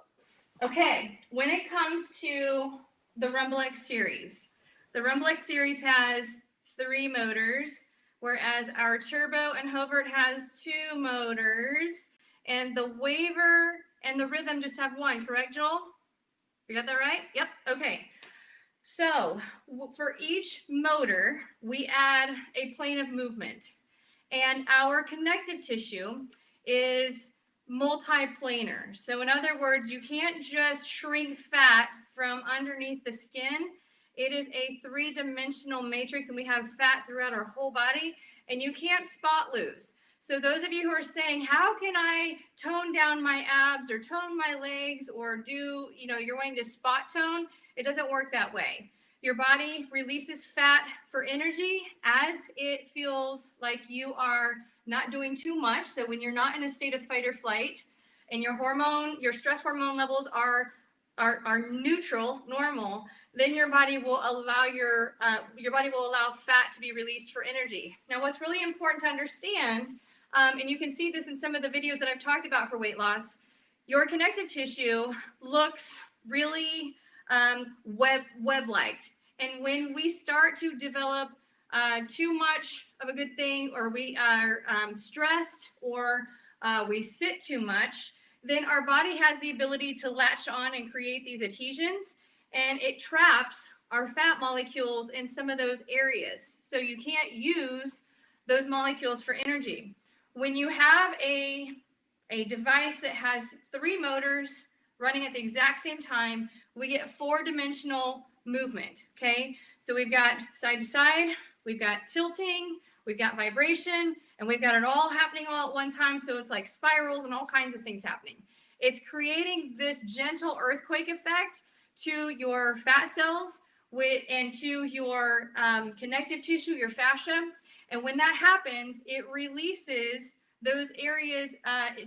Okay, when it comes to the Rumblex series, the Rumblex series has 3 motors. Whereas our Turbo and Hovert has 2 motors, and the Waver and the Rhythm just have 1, correct, Joel? You got that right? Yep, okay. So for each motor, we add a plane of movement, and our connective tissue is multiplanar. So in other words, you can't just shrink fat from underneath the skin. It is a 3-dimensional matrix, and we have fat throughout our whole body, and you can't spot lose. So those of you who are saying, how can I tone down my abs or tone my legs or do, you're wanting to spot tone, it doesn't work that way. Your body releases fat for energy as it feels like you are not doing too much. So when you're not in a state of fight or flight and your stress hormone levels are neutral, normal, then your body will allow allow fat to be released for energy. Now, what's really important to understand, and you can see this in some of the videos that I've talked about for weight loss, your connective tissue looks really web-like. And when we start to develop too much of a good thing, or we are stressed, or we sit too much, then our body has the ability to latch on and create these adhesions. and it traps our fat molecules in some of those areas. So you can't use those molecules for energy. When you have a device that has 3 motors running at the exact same time, we get 4-dimensional movement, okay? So we've got side to side, we've got tilting, we've got vibration, and we've got it all happening all at one time. So it's like spirals and all kinds of things happening. It's creating this gentle earthquake effect to your fat cells and to your connective tissue, your fascia. And when that happens, it releases those areas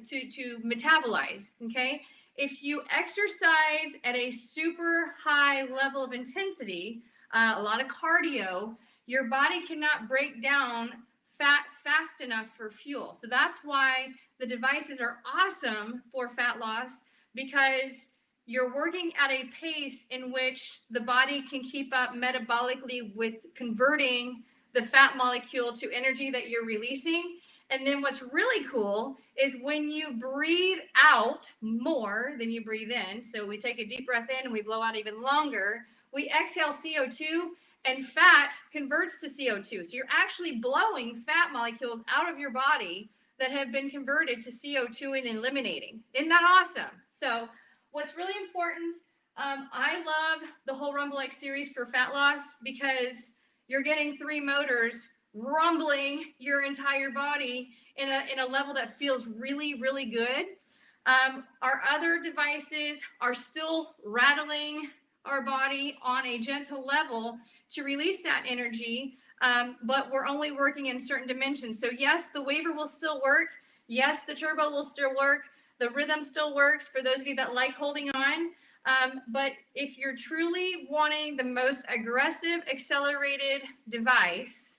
to metabolize, okay? If you exercise at a super high level of intensity, a lot of cardio, your body cannot break down fat fast enough for fuel. So that's why the devices are awesome for fat loss, because you're working at a pace in which the body can keep up metabolically with converting the fat molecule to energy that you're releasing. And then what's really cool is when you breathe out more than you breathe in, so we take a deep breath in and we blow out even longer, we exhale CO2 and fat converts to CO2. So you're actually blowing fat molecules out of your body that have been converted to CO2 and eliminating. Isn't that awesome? So what's really important, I love the whole Rumble X series for fat loss because you're getting 3 motors rumbling your entire body in a level that feels really, really good. Our other devices are still rattling our body on a gentle level to release that energy, but we're only working in certain dimensions. So yes, the Waver will still work. Yes, the Turbo will still work. The Rhythm still works for those of you that like holding on. But if you're truly wanting the most aggressive accelerated device,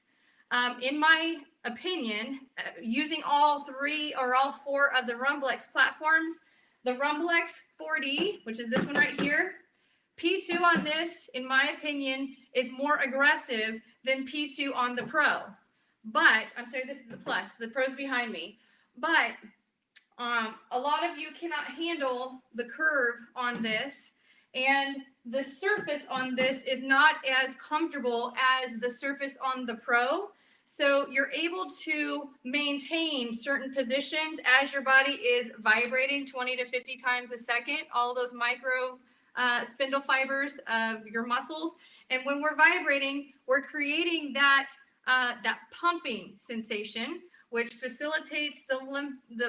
in my opinion, using all 3 or all 4 of the Rumble X platforms, the Rumble X 4D, which is this one right here, P2 on this, in my opinion, is more aggressive than P2 on the Pro. But, I'm sorry, this is the Plus. The Pro's behind me. But a lot of you cannot handle the curve on this, and the surface on this is not as comfortable as the surface on the Pro. So you're able to maintain certain positions as your body is vibrating 20 to 50 times a second, all those micro spindle fibers of your muscles. And when we're vibrating, we're creating that pumping sensation, which facilitates the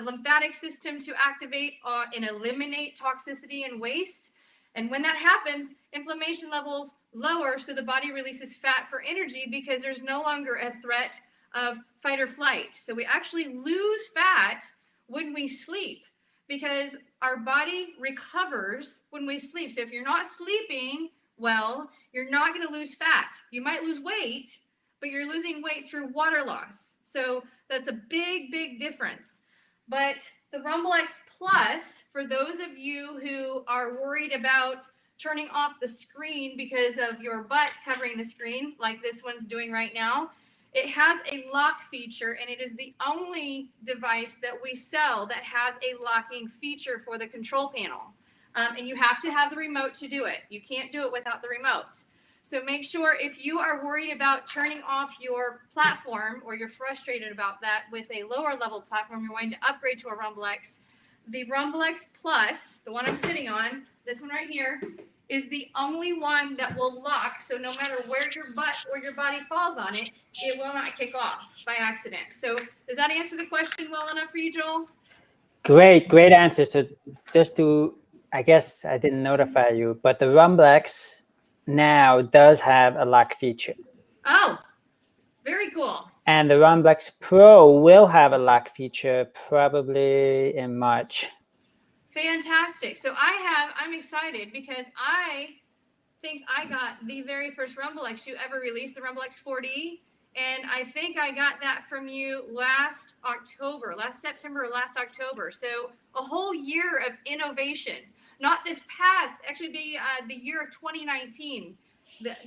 lymphatic system to activate and eliminate toxicity and waste. And when that happens, inflammation levels lower, so the body releases fat for energy because there's no longer a threat of fight or flight. So we actually lose fat when we sleep because our body recovers when we sleep. So if you're not sleeping well, you're not going to lose fat. You might lose weight, but you're losing weight through water loss. So that's a big, big difference. But the Rumble X Plus, for those of you who are worried about turning off the screen because of your butt covering the screen, like this one's doing right now, it has a lock feature, and it is the only device that we sell that has a locking feature for the control panel. And you have to have the remote to do it. You can't do it without the remote. So make sure if you are worried about turning off your platform or you're frustrated about that with a lower level platform, you're wanting to upgrade to a Rumble X, the Rumble X Plus, the one I'm sitting on, this one right here, is the only one that will lock. So no matter where your butt or your body falls on it, it will not kick off by accident. So does that answer the question well enough for you, Joel? Great answer. So just to, I guess I didn't notify you, but the Rumble X now does have a lock feature. Oh, very cool. And the Rumble X Pro will have a lock feature probably in March. Fantastic. So I'm excited because I think I got the very first Rumble X you ever released, the Rumble X 4D. And I think I got that from you last September or last October. So a whole year of innovation. Not this past, actually be the year of 2019.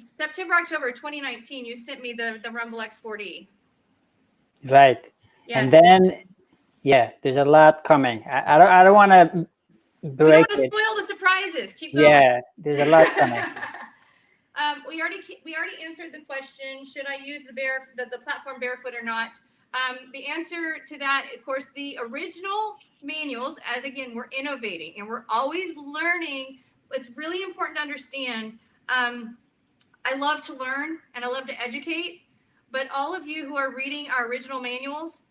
September, October 2019, you sent me the Rumble X 4D. Right. Yes. And then, yeah, there's a lot coming. I don't want to break we don't want to it. spoil the surprises. Keep going. Yeah, there's a lot coming. We already answered the question: should I use the platform barefoot or not? The answer to that, of course, the original manuals. As again, we're innovating and we're always learning. It's really important to understand. I love to learn and I love to educate, but all of you who are reading our original manuals,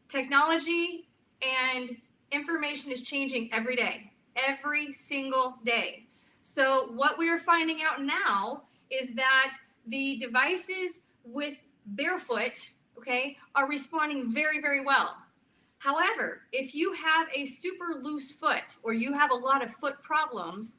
technology and information is changing every day, every single day. So what we're finding out now is that the devices with barefoot, okay, are responding very, very well. However, if you have a super loose foot or you have a lot of foot problems,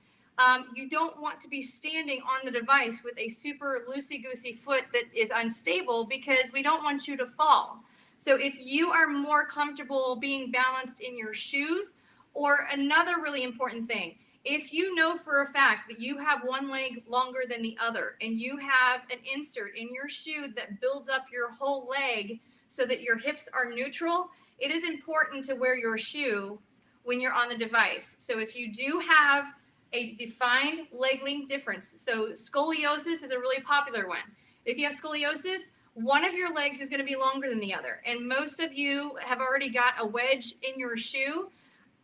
you don't want to be standing on the device with a super loosey-goosey foot that is unstable, because we don't want you to fall. So if you are more comfortable being balanced in your shoes, or another really important thing, if you know for a fact that you have one leg longer than the other and you have an insert in your shoe that builds up your whole leg so that your hips are neutral, it is important to wear your shoe when you're on the device. So if you do have a defined leg length difference, so scoliosis is a really popular one. If you have scoliosis, one of your legs is going to be longer than the other. And most of you have already got a wedge in your shoe.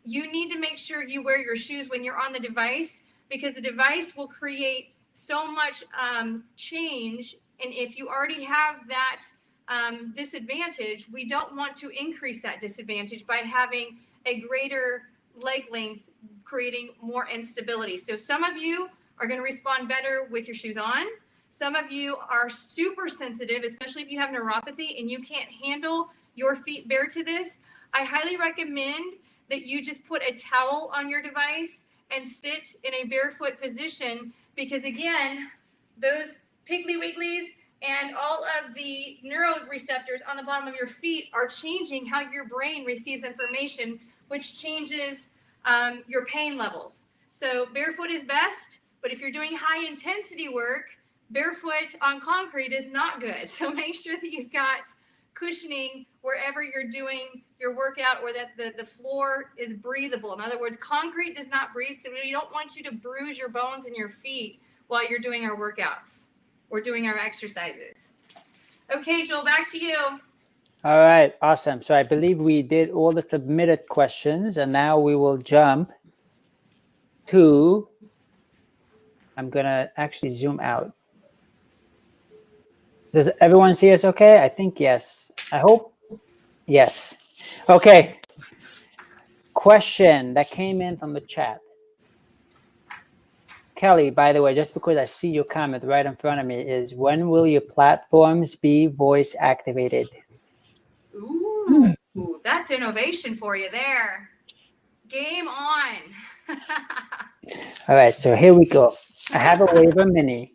You need to make sure you wear your shoes when you're on the device, because the device will create so much change. And if you already have that disadvantage, we don't want to increase that disadvantage by having a greater leg length, creating more instability. So some of you are going to respond better with your shoes on. Some of you are super sensitive, especially if you have neuropathy and you can't handle your feet bare to this. I highly recommend that you just put a towel on your device and sit in a barefoot position, because again, those piggly wigglies and all of the neuroreceptors on the bottom of your feet are changing how your brain receives information, which changes your pain levels. So barefoot is best, but if you're doing high intensity work, barefoot on concrete is not good. So make sure that you've got cushioning wherever you're doing your workout, or that the floor is breathable. In other words, concrete does not breathe, so we don't want you to bruise your bones in your feet while you're doing our workouts or doing our exercises. Okay, Joel, back to you. All right, awesome. So I believe we did all the submitted questions, and now we will jump to, I'm gonna actually zoom out. Does everyone see us okay? I think yes. I hope. Yes. Okay. Question that came in from the chat. Kelly, by the way, just because I see your comment right in front of me, is when will your platforms be voice activated? Ooh, that's innovation for you there. Game on. All right, so here we go. I have a Waver Mini,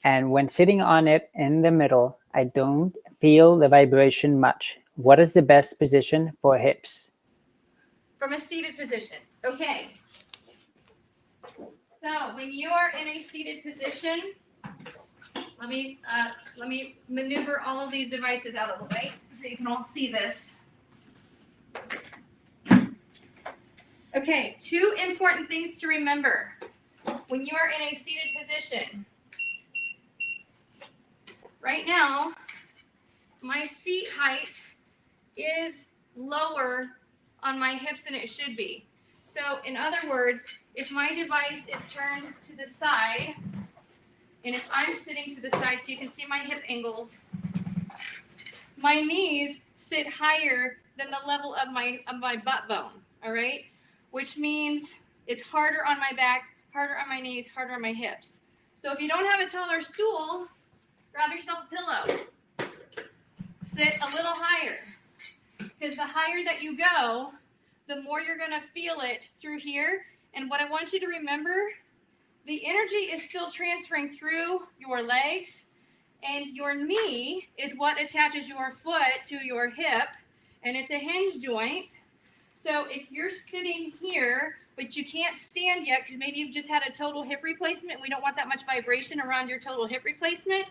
and when sitting on it in the middle, I don't feel the vibration much. What is the best position for hips? From a seated position. Okay. So when you are in a seated position, let me maneuver all of these devices out of the way so you can all see this. Okay, 2 important things to remember when you are in a seated position. Right now, my seat height is lower on my hips than it should be. So in other words, if my device is turned to the side, and if I'm sitting to the side so you can see my hip angles, my knees sit higher than the level of my butt bone, all right? Which means it's harder on my back, harder on my knees, harder on my hips. So if you don't have a taller stool, grab yourself a pillow. Sit a little higher, because the higher that you go, the more you're going to feel it through here. And what I want you to remember, the energy is still transferring through your legs, and your knee is what attaches your foot to your hip, and it's a hinge joint. So if you're sitting here, but you can't stand yet because maybe you've just had a total hip replacement, and we don't want that much vibration around your total hip replacement,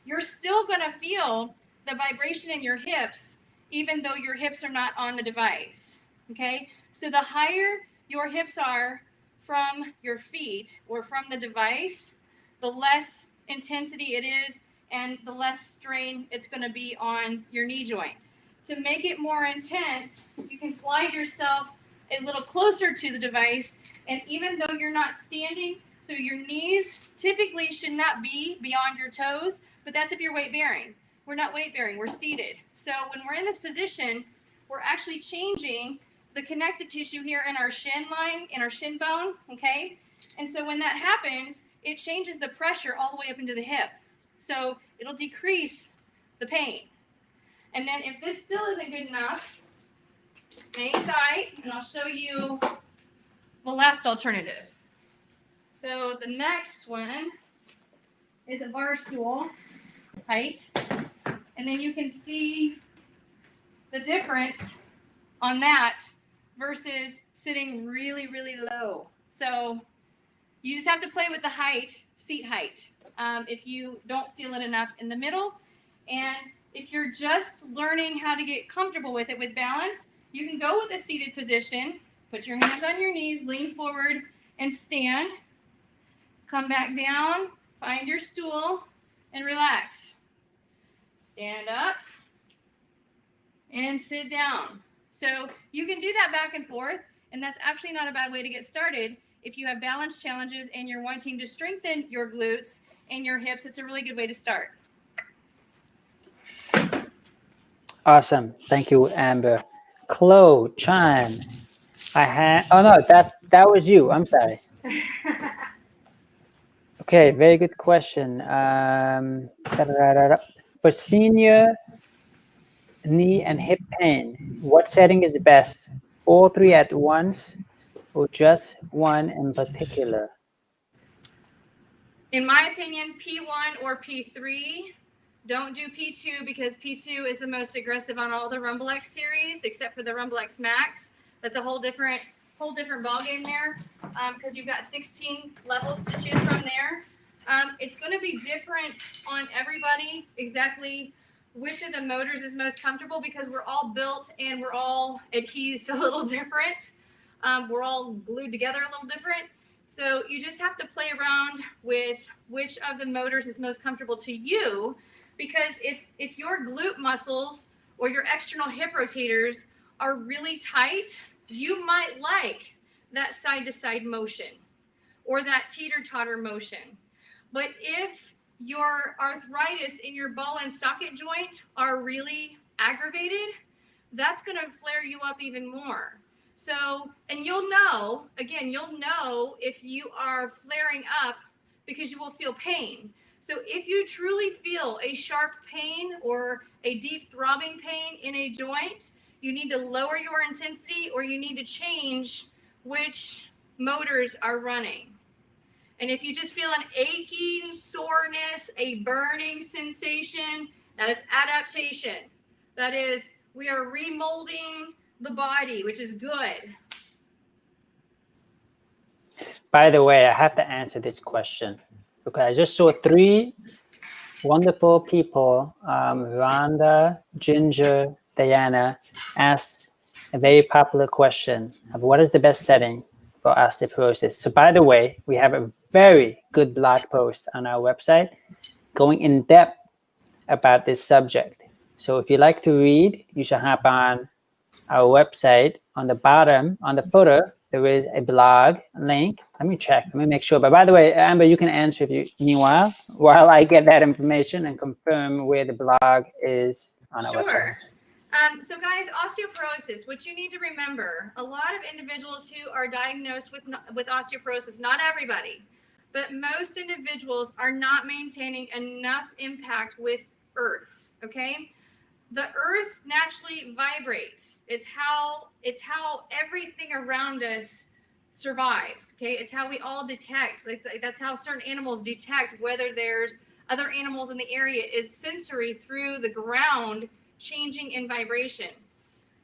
you're still going to feel the vibration in your hips, even though your hips are not on the device, okay? So the higher your hips are from your feet or from the device, the less intensity it is and the less strain it's going to be on your knee joint. To make it more intense, you can slide yourself a little closer to the device, and even though you're not standing, so your knees typically should not be beyond your toes, but that's if you're weight bearing. We're not weight bearing, we're seated. So when we're in this position, we're actually changing the connective tissue here in our shin line, in our shin bone, okay? And so when that happens, it changes the pressure all the way up into the hip. So it'll decrease the pain. And then if this still isn't good enough, hang tight, and I'll show you the last alternative. So the next one is a bar stool height. And then you can see the difference on that versus sitting really, really low. So you just have to play with the height, seat height, if you don't feel it enough in the middle. And if you're just learning how to get comfortable with it with balance, you can go with a seated position, put your hands on your knees, lean forward and stand. Come back down, find your stool and relax. Stand up and sit down. So you can do that back and forth, and that's actually not a bad way to get started. If you have balance challenges and you're wanting to strengthen your glutes and your hips, it's a really good way to start. Awesome. Thank you, Amber. Chloe Chan. Oh no, that was you. I'm sorry. Okay, very good question. For senior knee and hip pain, what setting is the best? All three at once or just one in particular? In my opinion, P1 or P3. Don't do P2 because P2 is the most aggressive on all the Rumble X series, except for the Rumble X Max. That's a whole different ballgame there, because you've got 16 levels to choose from there. It's going to be different on everybody exactly which of the motors is most comfortable, because we're all built and we're all adhesed a little different. We're all glued together a little different. So you just have to play around with which of the motors is most comfortable to you, because if your glute muscles or your external hip rotators are really tight, you might like that side-to-side motion or that teeter-totter motion. But if your arthritis in your ball and socket joint are really aggravated, that's going to flare you up even more. So, and you'll know if you are flaring up because you will feel pain. So if you truly feel a sharp pain or a deep throbbing pain in a joint, you need to lower your intensity, or you need to change which motors are running. And if you just feel an aching soreness, a burning sensation, that is adaptation. That is, we are remolding the body, which is good. By the way, I have to answer this question. Okay, I just saw three wonderful people, Rhonda, Ginger, Diana, asked a very popular question of what is the best setting for osteoporosis. So by the way, we have a very good blog post on our website going in depth about this subject. So if you like to read, you should hop on our website. On the bottom, on the footer, there is a blog link. Let me check. Let me make sure. But by the way, Amber, you can answer if you meanwhile while I get that information and confirm where the blog is on our website. So guys, osteoporosis, what you need to remember, a lot of individuals who are diagnosed with osteoporosis, not everybody, but most individuals are not maintaining enough impact with earth, okay? The earth naturally vibrates. It's how everything around us survives, okay? It's how we all detect. That's how certain animals detect whether there's other animals in the area, is sensory through the ground changing in vibration.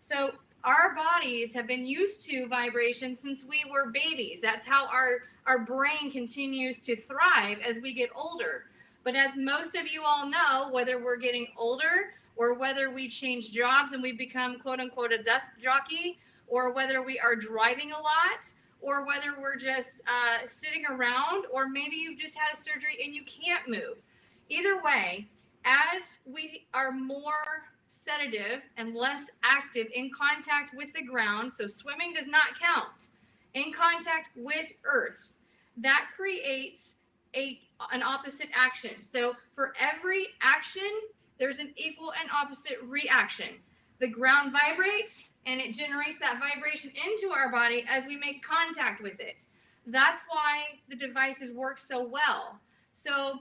So our bodies have been used to vibration since we were babies. That's how our brain continues to thrive as we get older. But as most of you all know, whether we're getting older or whether we change jobs and we become quote unquote a desk jockey, or whether we are driving a lot, or whether we're just sitting around, or maybe you've just had a surgery and you can't move. Either way, as we are more sedative and less active in contact with the ground, so swimming does not count, in contact with earth, that creates an opposite action. So for every action, there's an equal and opposite reaction. The ground vibrates and it generates that vibration into our body as we make contact with it. That's why the devices work so well. So,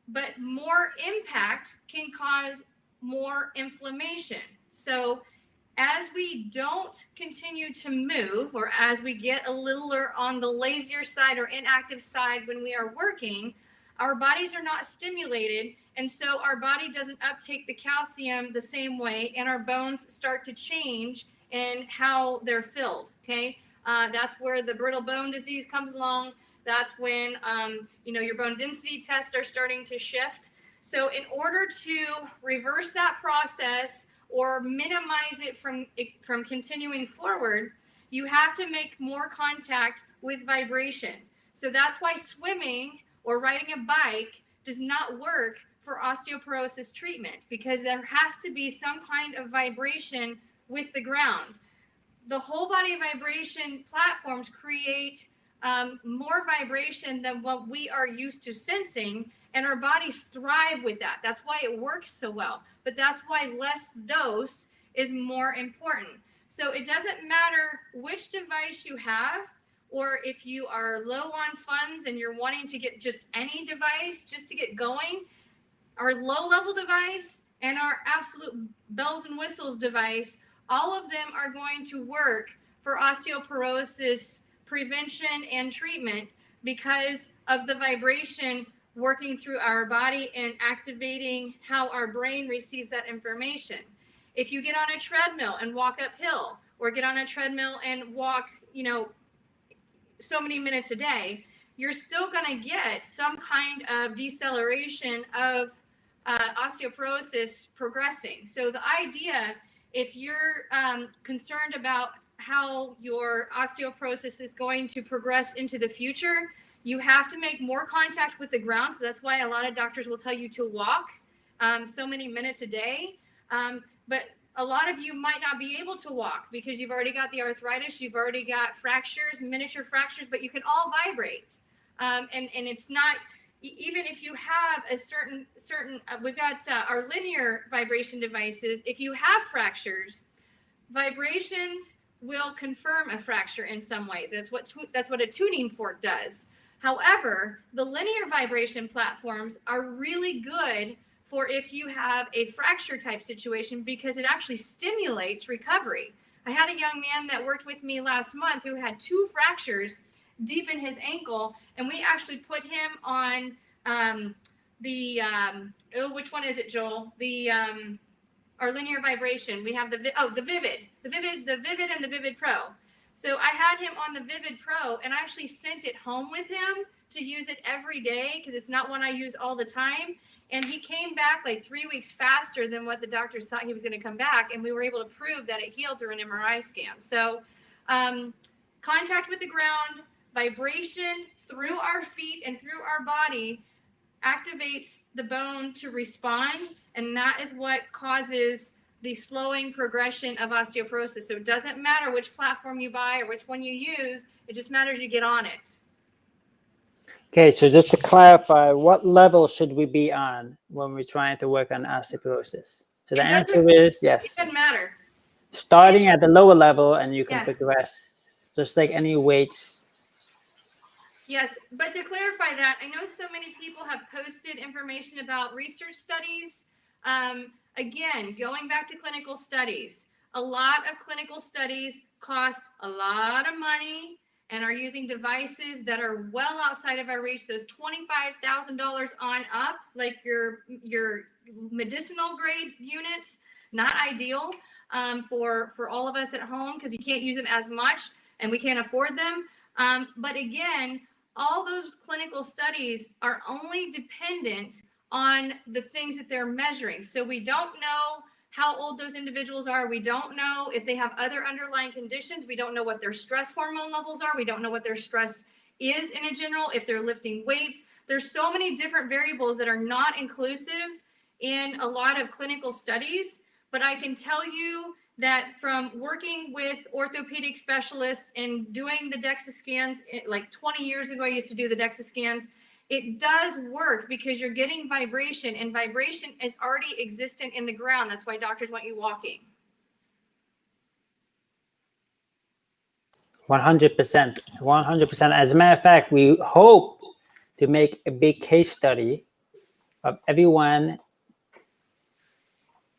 but more impact can cause more inflammation. So as we don't continue to move, or as we get a littler on the lazier side or inactive side when we are working, our bodies are not stimulated, and so our body doesn't uptake the calcium the same way, and our bones start to change in how they're filled. Okay, that's where the brittle bone disease comes along. That's when your bone density tests are starting to shift. So in order to reverse that process or minimize it from continuing forward, you have to make more contact with vibration. So that's why swimming or riding a bike does not work for osteoporosis treatment, because there has to be some kind of vibration with the ground. The whole body vibration platforms create more vibration than what we are used to sensing, and our bodies thrive with that. That's why it works so well, but that's why less dose is more important. So it doesn't matter which device you have, or if you are low on funds and you're wanting to get just any device just to get going, our low level device and our absolute bells and whistles device, all of them are going to work for osteoporosis prevention and treatment because of the vibration working through our body and activating how our brain receives that information. If you get on a treadmill and walk uphill, or get on a treadmill and walk, so many minutes a day, you're still going to get some kind of deceleration of osteoporosis progressing. So the idea, if you're concerned about how your osteoporosis is going to progress into the future, you have to make more contact with the ground. So that's why a lot of doctors will tell you to walk so many minutes a day. But a lot of you might not be able to walk because you've already got the arthritis, you've already got fractures, miniature fractures, but you can all vibrate. And it's not, even if you have a certain we've got our linear vibration devices. If you have fractures, vibrations will confirm a fracture in some ways. That's what a tuning fork does. However, the linear vibration platforms are really good for if you have a fracture type situation, because it actually stimulates recovery. I had a young man that worked with me last month who had 2 fractures deep in his ankle, and we actually put him on which one is it, Joel? Our linear vibration. We have the Vivid and the Vivid Pro. So I had him on the Vivid Pro, and I actually sent it home with him to use it every day because it's not one I use all the time. And he came back like 3 weeks faster than what the doctors thought he was going to come back. And we were able to prove that it healed through an MRI scan. So contact with the ground, vibration through our feet and through our body activates the bone to respond. And that is what causes the slowing progression of osteoporosis. So it doesn't matter which platform you buy or which one you use. It just matters you get on it. Okay, so just to clarify, what level should we be on when we're trying to work on osteoporosis? So the answer is yes. It doesn't matter. Starting at the lower level, and you can progress, just like any weights. Yes, but to clarify that, I know so many people have posted information about research studies. Again, going back to clinical studies, a lot of clinical studies cost a lot of money and are using devices that are well outside of our reach. Those $25,000 on up, like your medicinal grade units, not ideal for all of us at home because you can't use them as much and we can't afford them. But again, all those clinical studies are only dependent on the things that they're measuring. So we don't know how old those individuals are. We don't know if they have other underlying conditions. We don't know what their stress hormone levels are. We don't know what their stress is in a general, if they're lifting weights. There's so many different variables that are not inclusive in a lot of clinical studies. But I can tell you that from working with orthopedic specialists and doing the DEXA scans, like 20 years ago, I used to do the DEXA scans. It does work because you're getting vibration, and vibration is already existent in the ground. That's why doctors want you walking. 100%. 100%. As a matter of fact, we hope to make a big case study of everyone.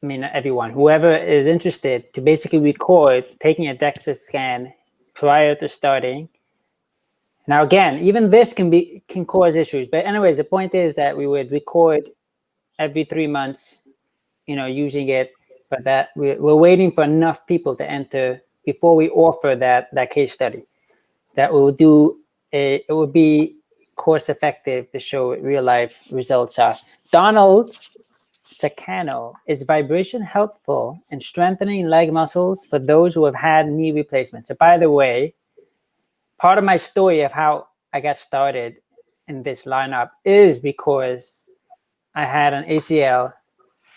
I mean, not everyone, whoever is interested, to basically record taking a DEXA scan prior to starting. Now, again, even this can cause issues. But anyways, the point is that we would record every 3 months, using it. But that we're waiting for enough people to enter before we offer that case study. That will it will be cost effective to show what real life results are. Donald Sacano, is vibration helpful in strengthening leg muscles for those who have had knee replacements? So by the way, part of my story of how I got started in this lineup is because I had an ACL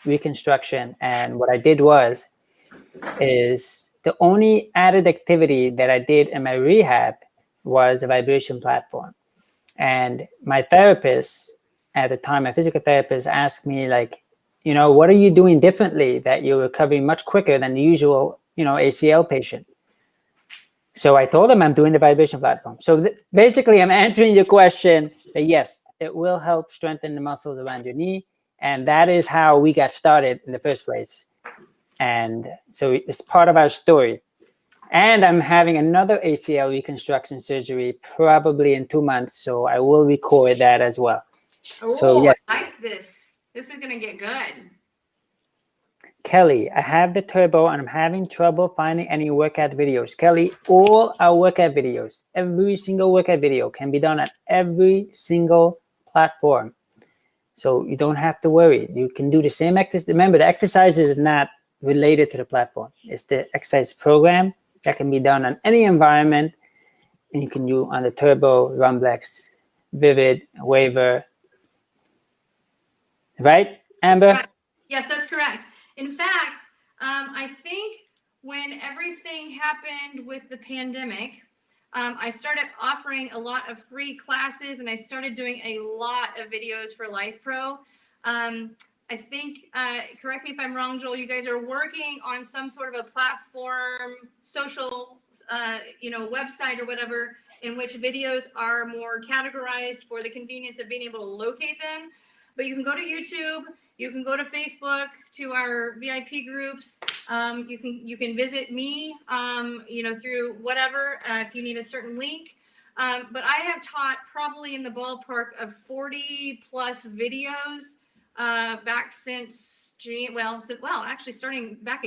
reconstruction, and what I did is the only added activity that I did in my rehab was a vibration platform. And my therapist at the time, my physical therapist, asked me, like, what are you doing differently that you're recovering much quicker than the usual, ACL patient? So I told him I'm doing the vibration platform. So basically, I'm answering your question that yes, it will help strengthen the muscles around your knee. And that is how we got started in the first place. And so it's part of our story. And I'm having another ACL reconstruction surgery probably in 2 months. So I will record that as well. Oh, so yes. I like this. This is going to get good. Kelly, I have the turbo and I'm having trouble finding any workout videos. Kelly, all our workout videos, every single workout video can be done on every single platform. So you don't have to worry. You can do the same exercise. Remember, the exercise is not related to the platform. It's the exercise program that can be done on any environment. And you can do on the Turbo, Rumblex, Vivid, Waver. Right, Amber? Right. Yes, that's correct. In fact, I think when everything happened with the pandemic, I started offering a lot of free classes, and I started doing a lot of videos for LifePro. I think, correct me if I'm wrong, Joel, you guys are working on some sort of a platform, social, website or whatever, in which videos are more categorized for the convenience of being able to locate them. But you can go to YouTube. You can go to Facebook to our VIP groups. You can visit me, through whatever, if you need a certain link. But I have taught probably in the ballpark of 40 plus videos back since actually starting back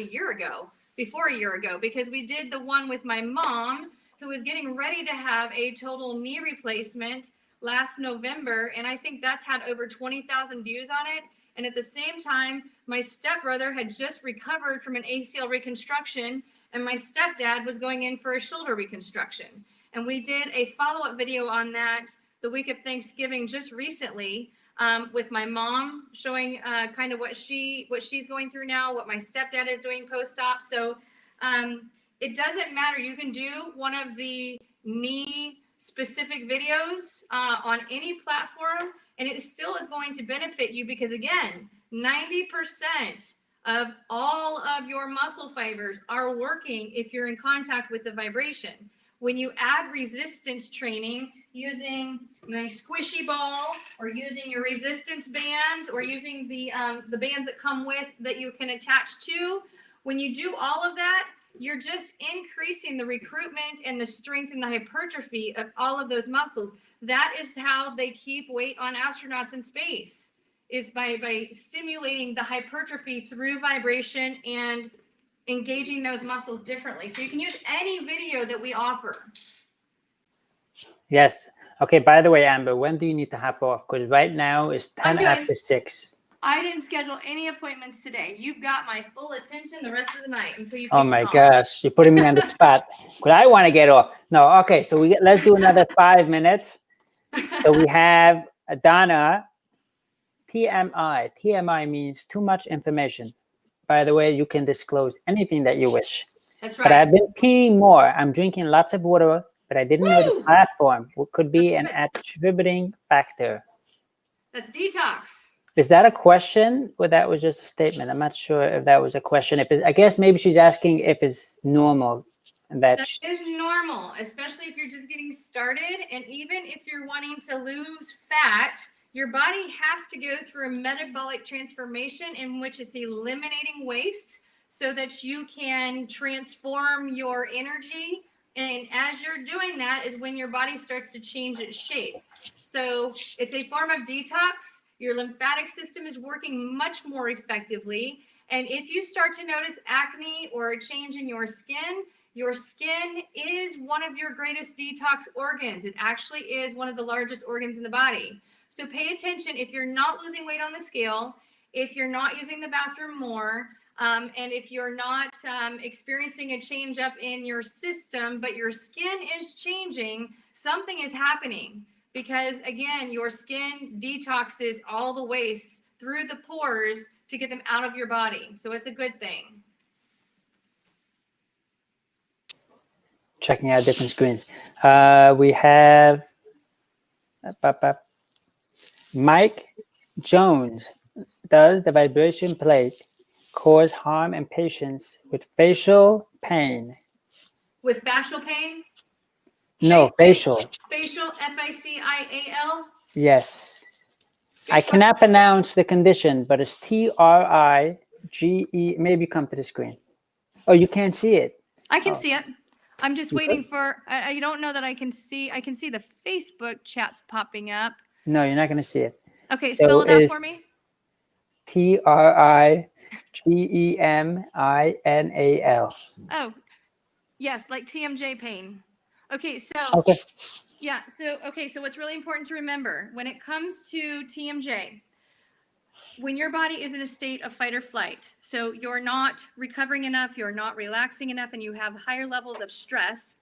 before a year ago, because we did the one with my mom, who was getting ready to have a total knee replacement last November. And I think that's had over 20,000 views on it. And at the same time, my stepbrother had just recovered from an ACL reconstruction, and my stepdad was going in for a shoulder reconstruction. And we did a follow-up video on that the week of Thanksgiving just recently, with my mom showing kind of what she's going through now, what my stepdad is doing post-op. So it doesn't matter. You can do one of the knee specific videos on any platform, and it still is going to benefit you, because again, 90% of all of your muscle fibers are working if you're in contact with the vibration. When you add resistance training using the squishy ball, or using your resistance bands, or using the bands that come with that you can attach to, when you do all of that, you're just increasing the recruitment and the strength and the hypertrophy of all of those muscles. That is how they keep weight on astronauts in space, is by stimulating the hypertrophy through vibration and engaging those muscles differently. So you can use any video that we offer. Yes. Okay, by the way, Amber, when do you need to hop off? Because right now it's 10 after 6. I didn't schedule any appointments today. You've got my full attention the rest of the night until you. Oh my gosh, you're putting me on the spot. But I want to get off. No, okay. So let's do another 5 minutes. So we have Donna. TMI. TMI means too much information. By the way, you can disclose anything that you wish. That's right. But I've been peeing more. I'm drinking lots of water, but I didn't know the platform could be an attributing factor. That's detox. Is that a question or that was just a statement? I'm not sure if that was a question. I guess maybe she's asking if it's normal. And that is normal, especially if you're just getting started. And even if you're wanting to lose fat, your body has to go through a metabolic transformation in which it's eliminating waste so that you can transform your energy. And as you're doing that is when your body starts to change its shape. So it's a form of detox. Your lymphatic system is working much more effectively. And if you start to notice acne or a change in your skin is one of your greatest detox organs. It actually is one of the largest organs in the body. So pay attention if you're not losing weight on the scale, if you're not using the bathroom more, and if you're not experiencing a change up in your system, but your skin is changing, something is happening. Because again, your skin detoxes all the wastes through the pores to get them out of your body. So it's a good thing. Checking out different screens. We have Mike Jones. Does the vibration plate cause harm in patients with facial pain? With facial pain? No, facial. Facial, F-I-C-I-A-L? Yes. I cannot pronounce the condition, but it's T-R-I-G-E. Maybe come to the screen. Oh, you can't see it. I can see it. I'm just waiting for, I don't know that I can see the Facebook chats popping up. No, you're not going to see it. Okay, spell it out for me. T-R-I-G-E-M-I-N-A-L. Oh, yes, like TMJ pain. Okay, so yeah, so what's really important to remember when it comes to TMJ, when your body is in a state of fight or flight, so you're not recovering enough, you're not relaxing enough, and you have higher levels of stress,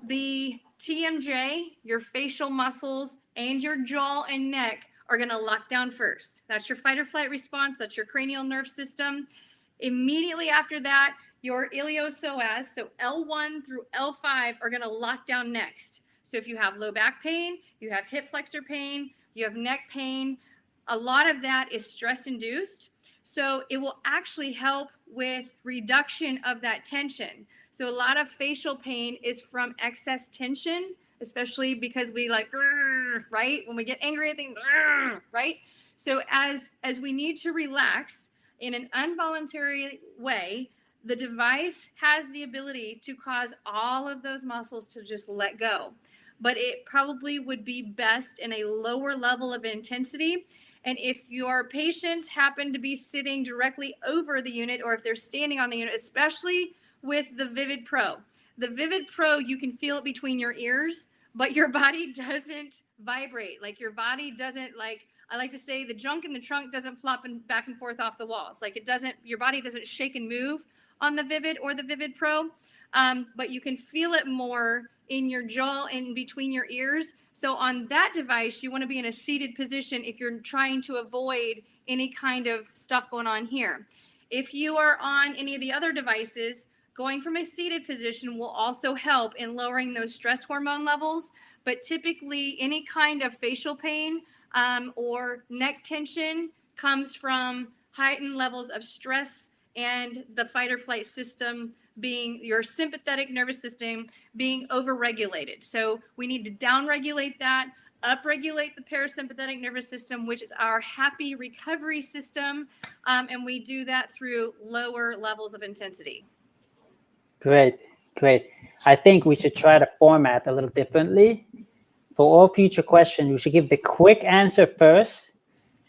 the TMJ, your facial muscles, and your jaw and neck are going to lock down first. That's your fight or flight response. That's your cranial nerve system. Immediately after that, your iliopsoas, so L1 through L5 are going to lock down next. So if you have low back pain, you have hip flexor pain, you have neck pain, a lot of that is stress induced. So it will actually help with reduction of that tension. So a lot of facial pain is from excess tension, especially because we like, right? When we get angry at things, right? So as we need to relax in an involuntary way, the device has the ability to cause all of those muscles to just let go. But it probably would be best in a lower level of intensity. And if your patients happen to be sitting directly over the unit, or if they're standing on the unit, especially with the Vivid Pro. The Vivid Pro, you can feel it between your ears, but your body doesn't vibrate. Like your body doesn't, like, I like to say the junk in the trunk doesn't flop back and forth off the walls. Like your body doesn't shake and move on the Vivid or the Vivid Pro, but you can feel it more in your jaw and between your ears. So on that device, you want to be in a seated position if you're trying to avoid any kind of stuff going on here. If you are on any of the other devices, going from a seated position will also help in lowering those stress hormone levels. But typically any kind of facial pain or neck tension comes from heightened levels of stress and the fight or flight system being your sympathetic nervous system being overregulated. So we need to downregulate that, upregulate the parasympathetic nervous system, which is our happy recovery system. And we do that through lower levels of intensity. Great. I think we should try to format a little differently. For all future questions, we should give the quick answer first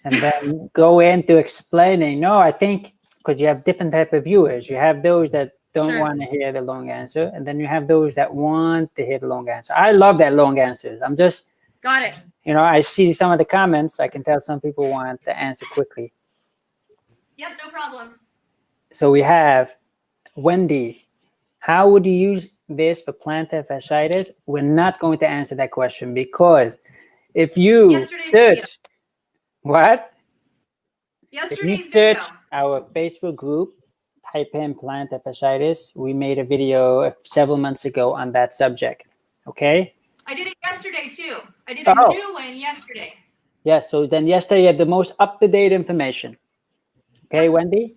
and then go into explaining. No, I think because you have different type of viewers. You have those that don't want to hear the long answer, and then you have those that want to hear the long answer. I love that long answers. I'm just got it. I see some of the comments. I can tell some people want the answer quickly. Yep, no problem. So we have Wendy. How would you use this for plantar fasciitis? We're not going to answer that question because if you Yesterday's video. search what? If you Yesterday's search video. our Facebook group, type in plantar fasciitis. We made a video several months ago on that subject. Okay. I did it yesterday too. I did a Oh. new one yesterday. Yes. So then yesterday you had the most up-to-date information. Okay, Wendy.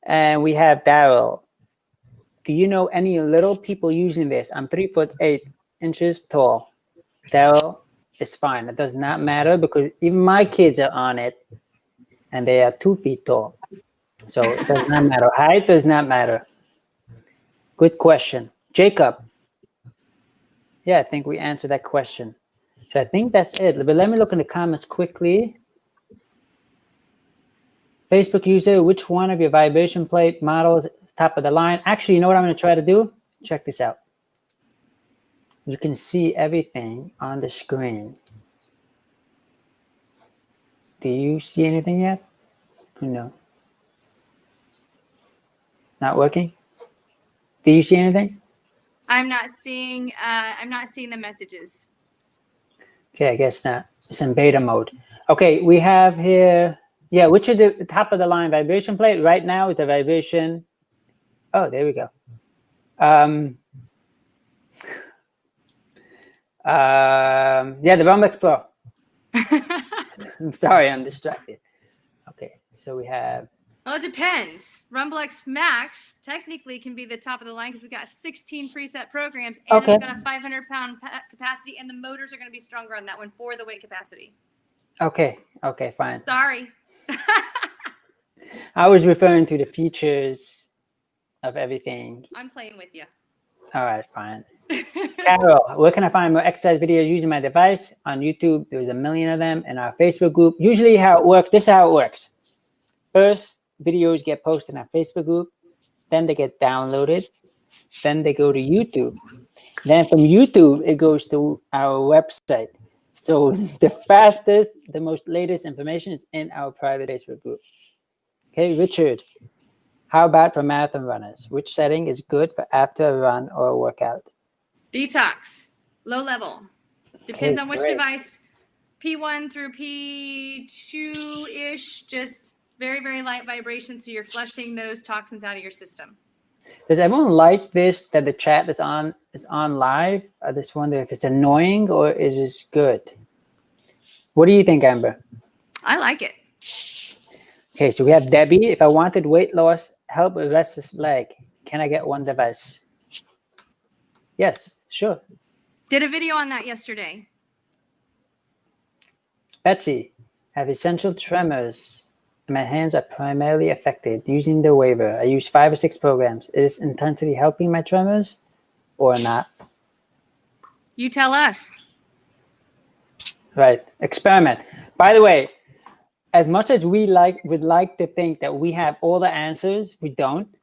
And we have Daryl. Do you know any little people using this? I'm 3'8" tall. Daryl, it's fine. It does not matter because even my kids are on it and they are 2 feet tall. So it does not matter. Height does not matter. Good question. Jacob. Yeah, I think we answered that question. So I think that's it. But let me look in the comments quickly. Facebook user, which one of your vibration plate models is top of the line? Actually, you know what I'm going to try to do? Check this out. You can see everything on the screen. Do you see anything yet? No. Not working? Do you see anything? I'm not seeing the messages. Okay, I guess not. It's in beta mode. Okay, we have here, yeah, which is the top of the line vibration plate? Right now is the vibration. Oh, there we go. Yeah, the Rumlex Pro. I'm sorry, I'm distracted. Okay, so we have. Well, it depends. Rumblex Max technically can be the top of the line because it's got 16 preset programs and Okay. it's got a 500-pound capacity, and the motors are going to be stronger on that one for the weight capacity. Okay, fine. Sorry. I was referring to the features of everything. I'm playing with you. All right, fine. Carol, where can I find more exercise videos using my device? On YouTube, there's a million of them. In our Facebook group, usually how it works, this is how it works. First, videos get posted in our Facebook group, then they get downloaded, then they go to YouTube. Then from YouTube, it goes to our website. So the fastest, the most latest information is in our private Facebook group. Okay, Richard, how about for marathon runners? Which setting is good for after a run or a workout? Detox, low level. Depends Okay, on which great. device. P1 through P2-ish, just very, very light vibrations, so you're flushing those toxins out of your system. Does everyone like this, that the chat is on live? I just wonder if it's annoying or it is good. What do you think, Amber? I like it. Okay, so we have Debbie. If I wanted weight loss, help with restless leg, can I get one device? Yes, sure. Did a video on that yesterday. Betsy, I have essential tremors. My hands are primarily affected. Using the waiver, I use 5 or 6 programs. Is intensity helping my tremors or not? You tell us. Right. Experiment. By the way, as much as we would like to think that we have all the answers, we don't.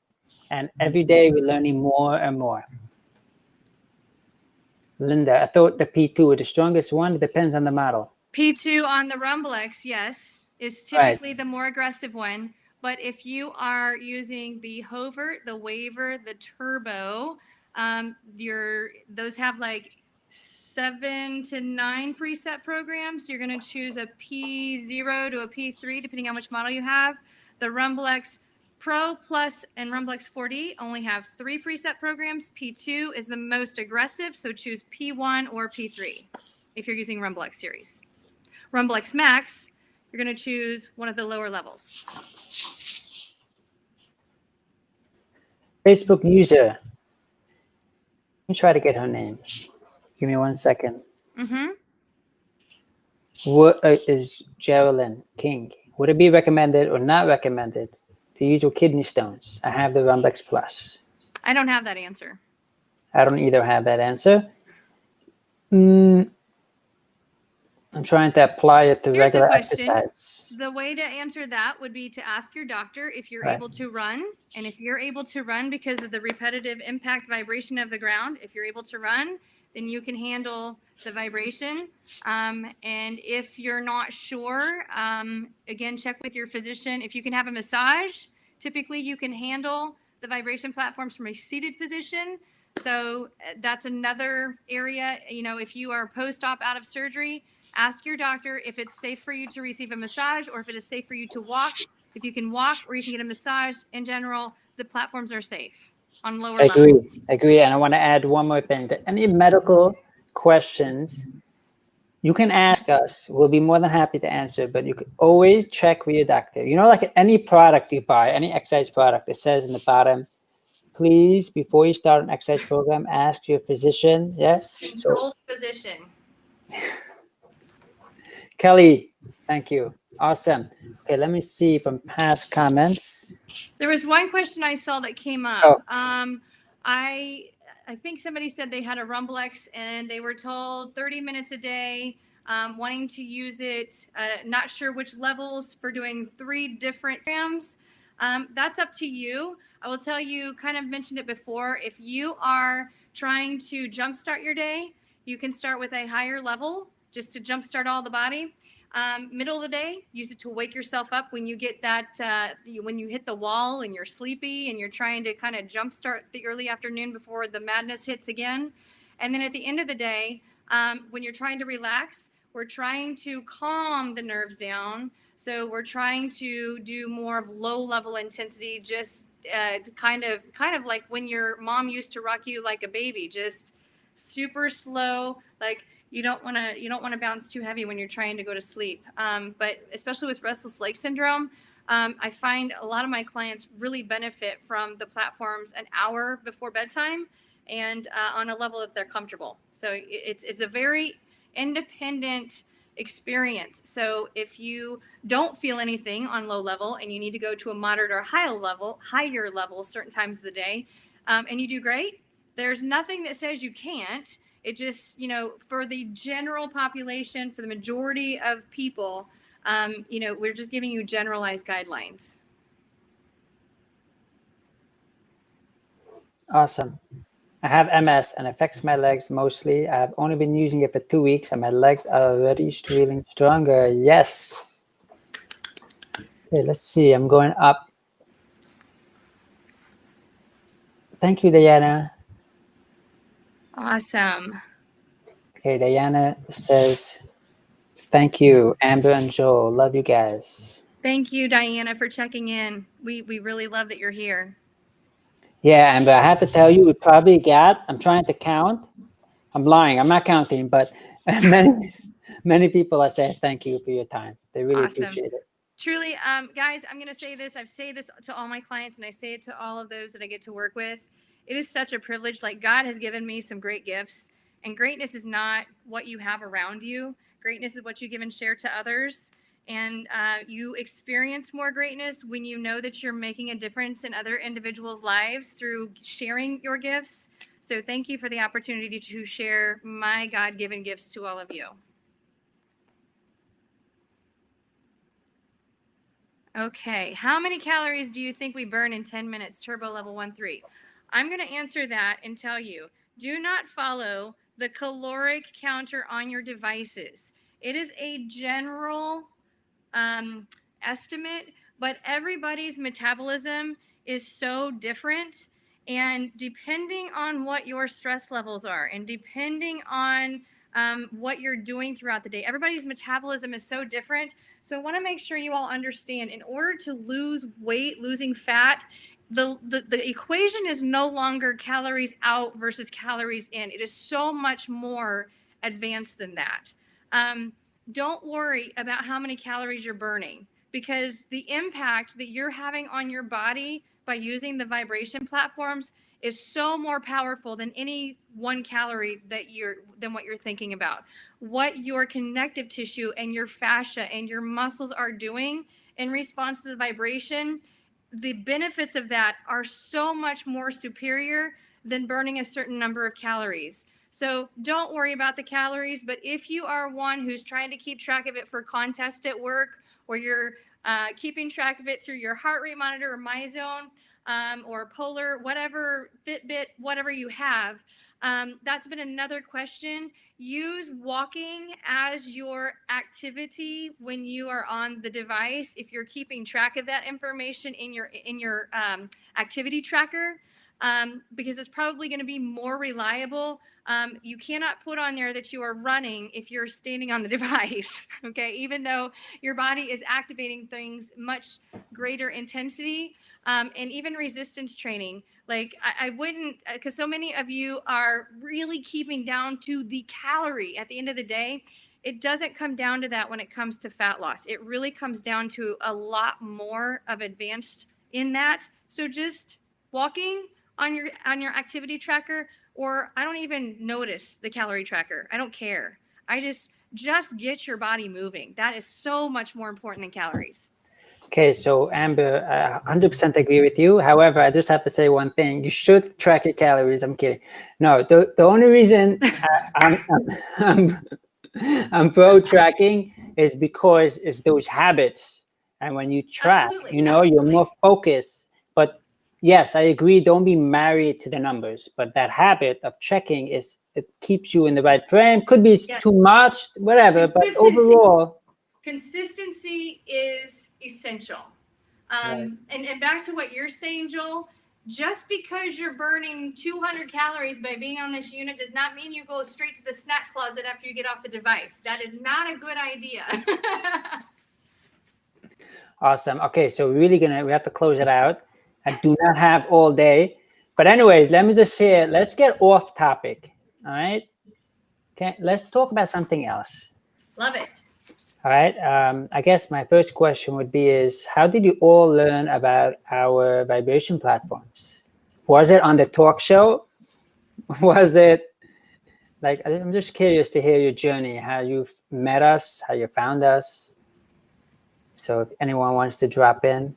And every day we're learning more and more. Linda, I thought the P2 was the strongest one. It depends on the model. P2 on the Rumblex, yes, is typically the more aggressive one. But if you are using the Hovert, the Waiver, the Turbo, those have like 7 to 9 preset programs. You're going to choose a P0 to a P3, depending on which model you have. The Rumblex Pro Plus and Rumblex 4D only have 3 preset programs. P2 is the most aggressive, so choose P1 or P3 if you're using Rumblex series. Rumblex Max, you're going to choose one of the lower levels. Facebook user. Let me try to get her name. Give me 1 second. What is Geraldine King? Would it be recommended or not recommended to use with kidney stones? I have the Rumblex Plus. I don't have that answer. I don't either have that answer. I'm trying to apply it to Here's regular the question. exercise. The way to answer that would be to ask your doctor if you're able to run. And if you're able to run because of the repetitive impact vibration of the ground, if you're able to run, then you can handle the vibration. And if you're not sure, again, check with your physician. If you can have a massage, typically you can handle the vibration platforms from a seated position. So that's another area. If you are post-op out of surgery, ask your doctor if it's safe for you to receive a massage or if it is safe for you to walk. If you can walk or you can get a massage, in general, the platforms are safe on lower levels. I agree. And I want to add one more thing. That any medical questions, you can ask us. We'll be more than happy to answer, but you can always check with your doctor. Like any product you buy, any exercise product, it says in the bottom, please, before you start an exercise program, ask your physician. Yeah. Consult physician. Kelly, thank you. Awesome. Okay, let me see from past comments. There was one question I saw that came up. I think somebody said they had a Rumblex and they were told 30 minutes a day, wanting to use it, not sure which levels for doing 3 different grams. That's up to you. I will tell you, kind of mentioned it before, if you are trying to jumpstart your day, you can start with a higher level just to jumpstart all the body. Middle of the day, use it to wake yourself up when you get that, when you hit the wall and you're sleepy and you're trying to kind of jumpstart the early afternoon before the madness hits again. And then at the end of the day, when you're trying to relax, we're trying to calm the nerves down. So we're trying to do more of low level intensity, just to kind of like when your mom used to rock you like a baby, just super slow, like you don't want to bounce too heavy when you're trying to go to sleep. But especially with restless leg syndrome, I find a lot of my clients really benefit from the platforms an hour before bedtime and on a level that they're comfortable. So it's a very independent experience. So if you don't feel anything on low level and you need to go to a moderate or higher level certain times of the day, and you do great, there's nothing that says you can't. It just, for the general population, for the majority of people, we're just giving you generalized guidelines. Awesome. I have MS and it affects my legs mostly. I've only been using it for 2 weeks and my legs are already feeling stronger. Yes. Okay, let's see. I'm going up. Thank you, Diana. Awesome. Okay, Diana says, thank you, Amber and Joel. Love you guys. Thank you, Diana, for checking in. We really love that you're here. Yeah, Amber, I have to tell you, we probably got, I'm trying to count. I'm lying. I'm not counting, but many people are saying thank you for your time. They really appreciate it. Truly, guys, I'm going to say this. I've said this to all my clients and I say it to all of those that I get to work with. It is such a privilege. Like, God has given me some great gifts, and greatness is not what you have around you. Greatness is what you give and share to others. And you experience more greatness when you know that you're making a difference in other individuals' lives through sharing your gifts. So thank you for the opportunity to share my God-given gifts to all of you. Okay, how many calories do you think we burn in 10 minutes, turbo level 1-3? I'm going to answer that and tell you, do not follow the caloric counter on your devices. It is a general estimate, but everybody's metabolism is so different. And depending on what your stress levels are and depending on what you're doing throughout the day, everybody's metabolism is so different. So I want to make sure you all understand, in order to lose weight, losing fat, the equation is no longer calories out versus calories in. It is so much more advanced than that. Don't worry about how many calories you're burning, because the impact that you're having on your body by using the vibration platforms is so more powerful than any 1 calorie than what you're thinking about. What your connective tissue and your fascia and your muscles are doing in response to the vibration, the benefits of that are so much more superior than burning a certain number of calories. So don't worry about the calories, but if you are one who's trying to keep track of it for contest at work, or you're keeping track of it through your heart rate monitor or MyZone, or Polar, whatever, Fitbit, whatever you have. That's been another question. Use walking as your activity when you are on the device. If you're keeping track of that information in your activity tracker, because it's probably going to be more reliable. You cannot put on there that you are running if you're standing on the device, okay? Even though your body is activating things much greater intensity, and even resistance training. Like I wouldn't, because so many of you are really keeping down to the calorie at the end of the day. It doesn't come down to that when it comes to fat loss. It really comes down to a lot more of advanced in that. So just walking on your activity tracker, or I don't even notice the calorie tracker. I don't care. I just get your body moving. That is so much more important than calories. Okay, so Amber, I 100% agree with you. However, I just have to say one thing. You should track your calories. I'm kidding. No, the only reason I'm pro tracking is because it's those habits. And when you track, Absolutely, you know, you're more focused. But yes, I agree. Don't be married to the numbers. But that habit of checking it keeps you in the right frame. Could be too much, whatever. But overall, consistency is essential. And back to what you're saying, Joel, just because you're burning 200 calories by being on this unit does not mean you go straight to the snack closet after you get off the device. That is not a good idea. Awesome. Okay, so we have to close it out. I do not have all day. But anyways, let me just share. Let's get off topic. All right. Okay, let's talk about something else. Love it. All right. I guess my first question would be is, how did you all learn about our vibration platforms? Was it on the talk show? Was it like, I'm just curious to hear your journey, how you met us, how you found us. So if anyone wants to drop in.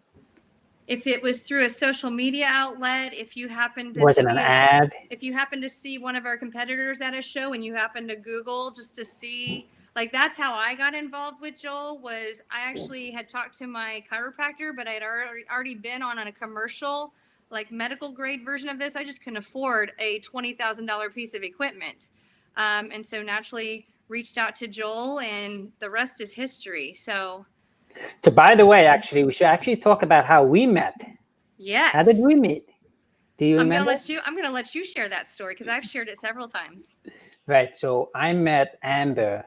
If it was through a social media outlet, if you happen to was it an ad? If you happen to see one of our competitors at a show and you happen to Google just to see, like, that's how I got involved with Joel. Was I actually had talked to my chiropractor, but I had already been on a commercial, like medical grade version of this. I just couldn't afford a $20,000 piece of equipment. And so naturally reached out to Joel, and the rest is history. So by the way, actually, we should actually talk about how we met. Yes. How did we meet? Do you remember? I'm going to let you share that story because I've shared it several times. Right. So I met Amber.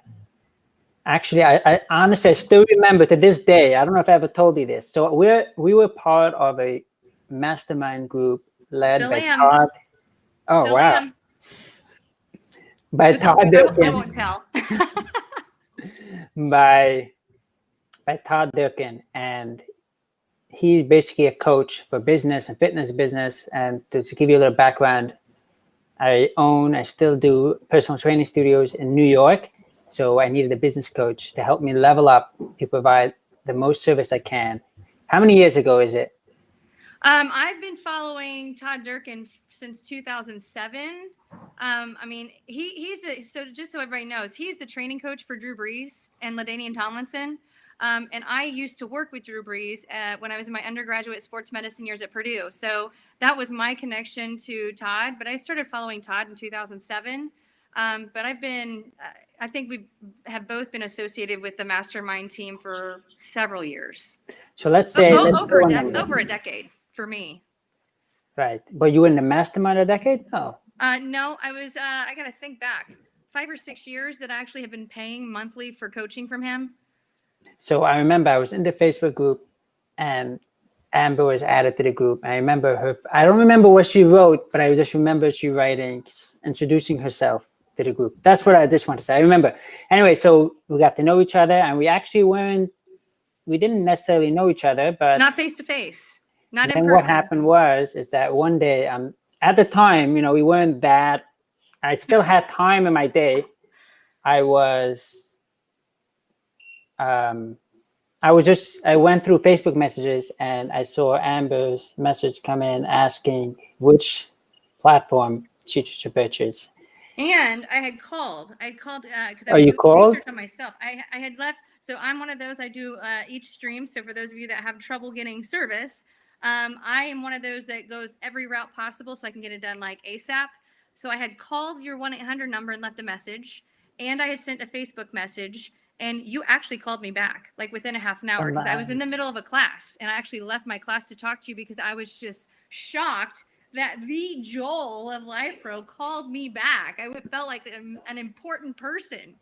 Actually, I honestly, I still remember to this day. I don't know if I ever told you this. So we were part of a mastermind group led by Todd. Oh, Still wow. Am. By Todd Durkin. I won't tell. by Todd Durkin. And he's basically a coach for business and fitness business. And to give you a little background, I still do personal training studios in New York. So I needed a business coach to help me level up to provide the most service I can. How many years ago is it? I've been following Todd Durkin since 2007. I mean, so just so everybody knows, he's the training coach for Drew Brees and LaDainian Tomlinson. And I used to work with Drew Brees when I was in my undergraduate sports medicine years at Purdue. So that was my connection to Todd. But I started following Todd in 2007. But I think we have both been associated with the mastermind team for several years. So let's say over a decade for me. Right. But you were in the mastermind a decade? No. No, I was, I got to think back, 5 or 6 years that I actually have been paying monthly for coaching from him. So I remember I was in the Facebook group and Amber was added to the group. And I remember her, I don't remember what she wrote, but I just remember she introducing herself to the group. That's what I just want to say. I remember. Anyway, so we got to know each other, and we actually we didn't necessarily know each other, but not face to face, not in person. And what happened is that one day, at the time, we weren't that, I still had time in my day. I went through Facebook messages and I saw Amber's message come in asking which platform she should purchase. And I had called because I was doing research on myself. I had left. So I'm one of those, I do each stream. So for those of you that have trouble getting service, I am one of those that goes every route possible so I can get it done like ASAP. So I had called your 1-800 number and left a message, and I had sent a Facebook message, and you actually called me back like within a half an hour because I was in the middle of a class, and I actually left my class to talk to you because I was just shocked that the Joel of Life Pro called me back. I felt like an important person.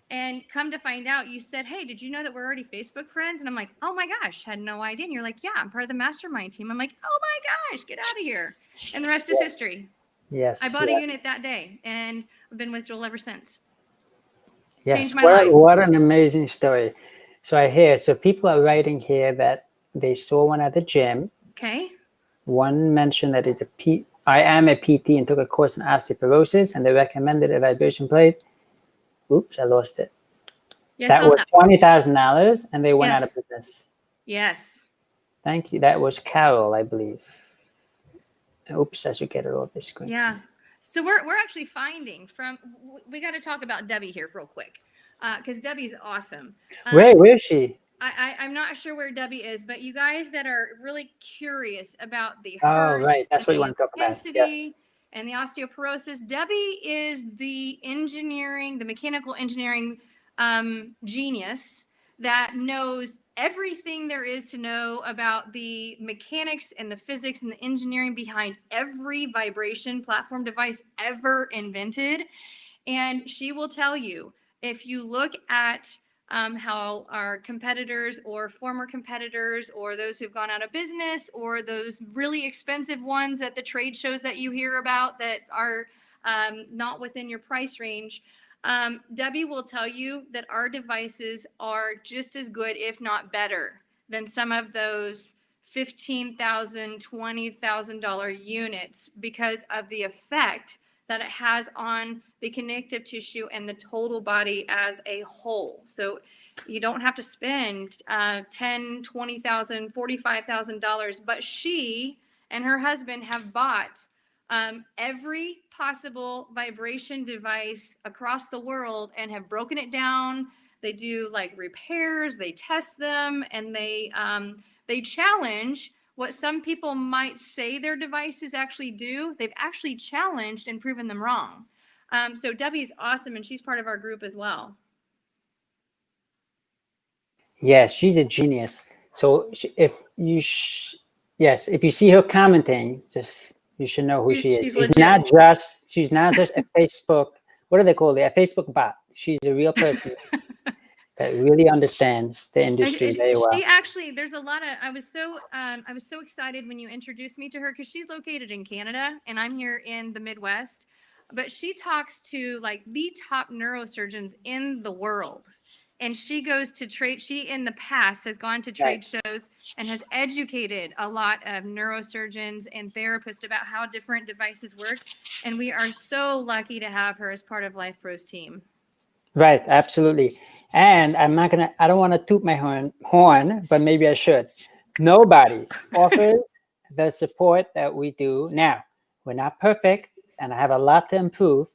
And come to find out, you said, hey, did you know that we're already Facebook friends? And I'm like, oh my gosh, had no idea. And you're like, yeah, I'm part of the mastermind team. I'm like, oh my gosh, get out of here. And the rest is history. Yes. I bought a unit that day, and I've been with Joel ever since. Yes. Changed my life. What an amazing story. So I hear, so people are writing here that they saw one at the gym. Okay. One mentioned that I am a PT and took a course in osteoporosis, and they recommended a vibration plate. Oops, I lost it. Yes, that was $20,000, and they went out of business. Yes. Thank you. That was Carol, I believe. Oops, I should get it off the screen. Yeah. So we're actually finding we got to talk about Debbie here real quick, because Debbie's awesome. Where is she? I'm not sure where Debbie is, but you guys that are really curious about the right, that's what you want to talk about. Yes. And the osteoporosis, Debbie is the mechanical engineering genius that knows everything there is to know about the mechanics and the physics and the engineering behind every vibration platform device ever invented. And she will tell you, if you look at how our competitors or former competitors or those who've gone out of business or those really expensive ones at the trade shows that you hear about that are not within your price range, Debbie will tell you that our devices are just as good, if not better, than some of those $15,000, $20,000 units because of the effect that it has on the connective tissue and the total body as a whole. So you don't have to spend $10,000, $20,000, $45,000, but she and her husband have bought every possible vibration device across the world and have broken it down. They do like repairs, they test them, and they challenge what some people might say their devices actually do. They've actually challenged and proven them wrong. So Debbie's awesome, and she's part of our group as well. Yeah, she's a genius. So if you see her commenting, you should know who she is. She's not just a Facebook. What do they call it? A Facebook bot. She's a real person that really understands the industry very well. She actually, there's a lot of. I was so excited when you introduced me to her because she's located in Canada and I'm here in the Midwest. But she talks to like the top neurosurgeons in the world. And she goes to trade. She in the past has gone to trade shows and has educated a lot of neurosurgeons and therapists about how different devices work. And we are so lucky to have her as part of Life Pro's team. Right, absolutely. And I don't want to toot my horn, but maybe I should. Nobody offers the support that we do. Now, we're not perfect, and I have a lot to improve.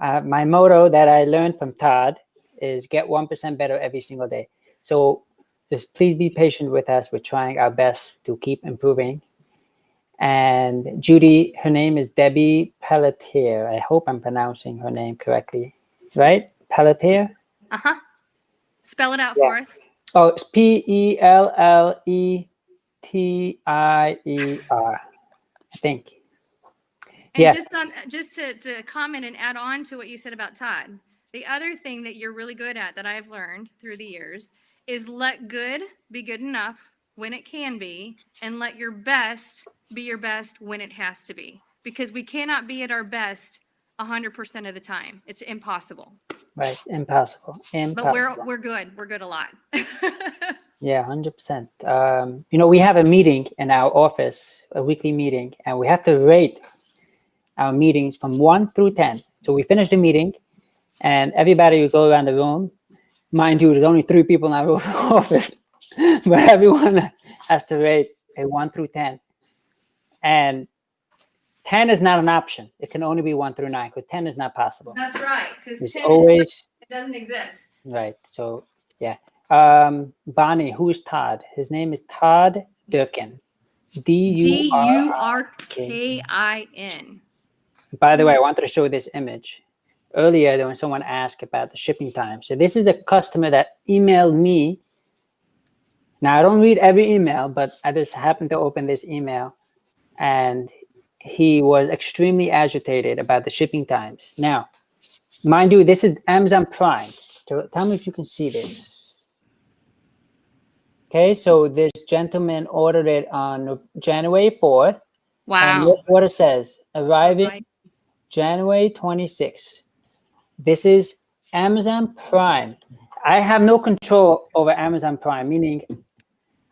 My motto that I learned from Todd is get 1% better every single day. So just please be patient with us. We're trying our best to keep improving. And Judy, her name is Debbie Pelletier. I hope I'm pronouncing her name correctly. Right? Pelletier? Uh-huh. Spell it out for us. Oh, it's Pelletier, I think. And just to comment and add on to what you said about Todd, the other thing that you're really good at that I've learned through the years is let good be good enough when it can be, and let your best be your best when it has to be. Because we cannot be at our best 100% of the time. It's impossible. Right, impossible. But we're good. We're good a lot. Yeah, 100%. We have a meeting in our office, a weekly meeting, and we have to rate our meetings from 1 through 10. So we finish the meeting, and everybody will go around the room. Mind you, there's only 3 people in our office, but everyone has to rate a 1 through 10. And 10 is not an option. It can only be 1 through 9, because 10 is not possible. That's right, because 10 it doesn't exist. Right. So yeah. Bonnie, who is Todd? His name is Todd Durkin. DURKIN. By the way, I wanted to show this image. Earlier, there was someone asked about the shipping time. So this is a customer that emailed me. Now, I don't read every email, but I just happened to open this email, and he was extremely agitated about the shipping times. Now, mind you, this is Amazon Prime. So tell me if you can see this. Okay, so this gentleman ordered it on January 4th. And Wow. what it says, arriving January 26th. This is Amazon Prime. I have no control over Amazon Prime, meaning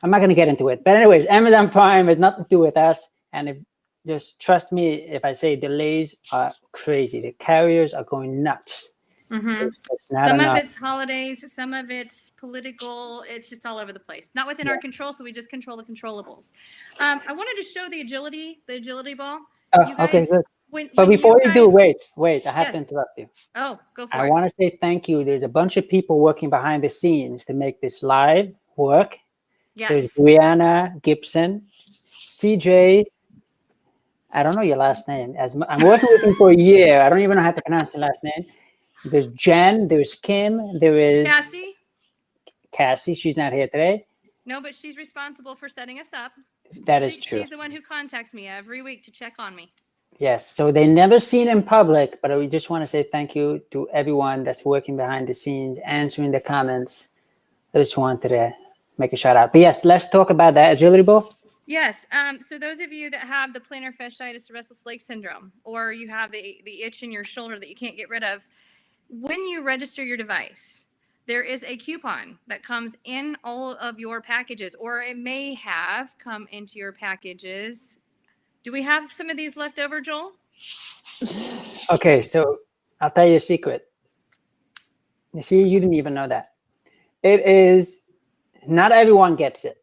I'm not going to get into it. But anyways, Amazon Prime has nothing to do with us. And just trust me if I say delays are crazy. The carriers are going nuts. Mm-hmm. It's not some enough. of it's holidays, some of it's political. It's just all over the place. Not within our control, so we just control the controllables. I wanted to show the agility ball. You guys, okay, good. But when before you do, wait, I have to interrupt you. Oh, go for it. I want to say thank you. There's a bunch of people working behind the scenes to make this live work. Yes. There's Brianna Gibson, CJ. I don't know your last name. I'm working with you for a year. I don't even know how to pronounce your last name. There's Jen. There's Kim. There is Cassie. She's not here today. No, but she's responsible for setting us up. That is true. She's the one who contacts me every week to check on me. Yes. So they never seen in public, but we just want to say thank you to everyone that's working behind the scenes, answering the comments. I just wanted to make a shout out. But yes, let's talk about that agility ball. Yes. So those of you that have the plantar fasciitis, restless leg syndrome, or you have the itch in your shoulder that you can't get rid of, when you register your device, there is a coupon that comes in all of your packages, or it may have come into your packages. Do we have some of these left over, Joel? Okay, so I'll tell you a secret. You see, you didn't even know that. It is, not everyone gets it.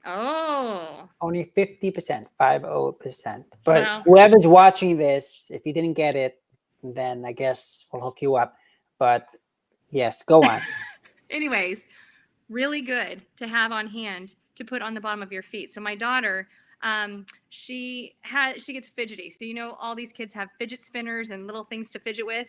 Oh. Only 50%, 50%. But whoever's watching this, if you didn't get it, then I guess we'll hook you up. But yes, go on. Anyways, really good to have on hand to put on the bottom of your feet. So my daughter, she gets fidgety. So, you know, all these kids have fidget spinners and little things to fidget with.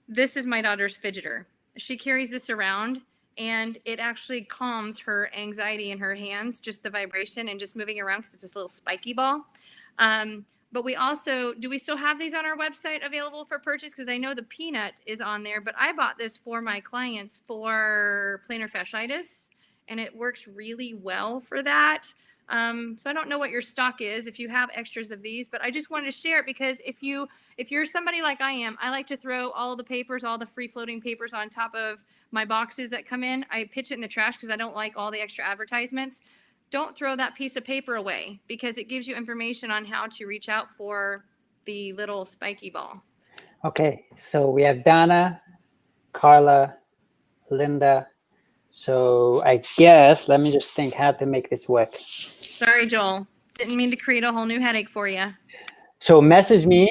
This is my daughter's fidgeter. She carries this around, and it actually calms her anxiety in her hands, just the vibration and just moving around, because it's this little spiky ball. But we also, do we still have these on our website available for purchase? Because I know the Peanut is on there, but I bought this for my clients for plantar fasciitis, and it works really well for that. So I don't know what your stock is, if you have extras of these, but I just wanted to share it, because if you're somebody like I am, I like to throw all the papers, all the free floating papers on top of my boxes that come in. I pitch it in the trash because I don't like all the extra advertisements. Don't throw that piece of paper away, because it gives you information on how to reach out for the little spiky ball. Okay, so we have Donna, Carla, Linda. So I guess, let me just think how to make this work. Sorry, Joel. Didn't mean to create a whole new headache for you. So message me.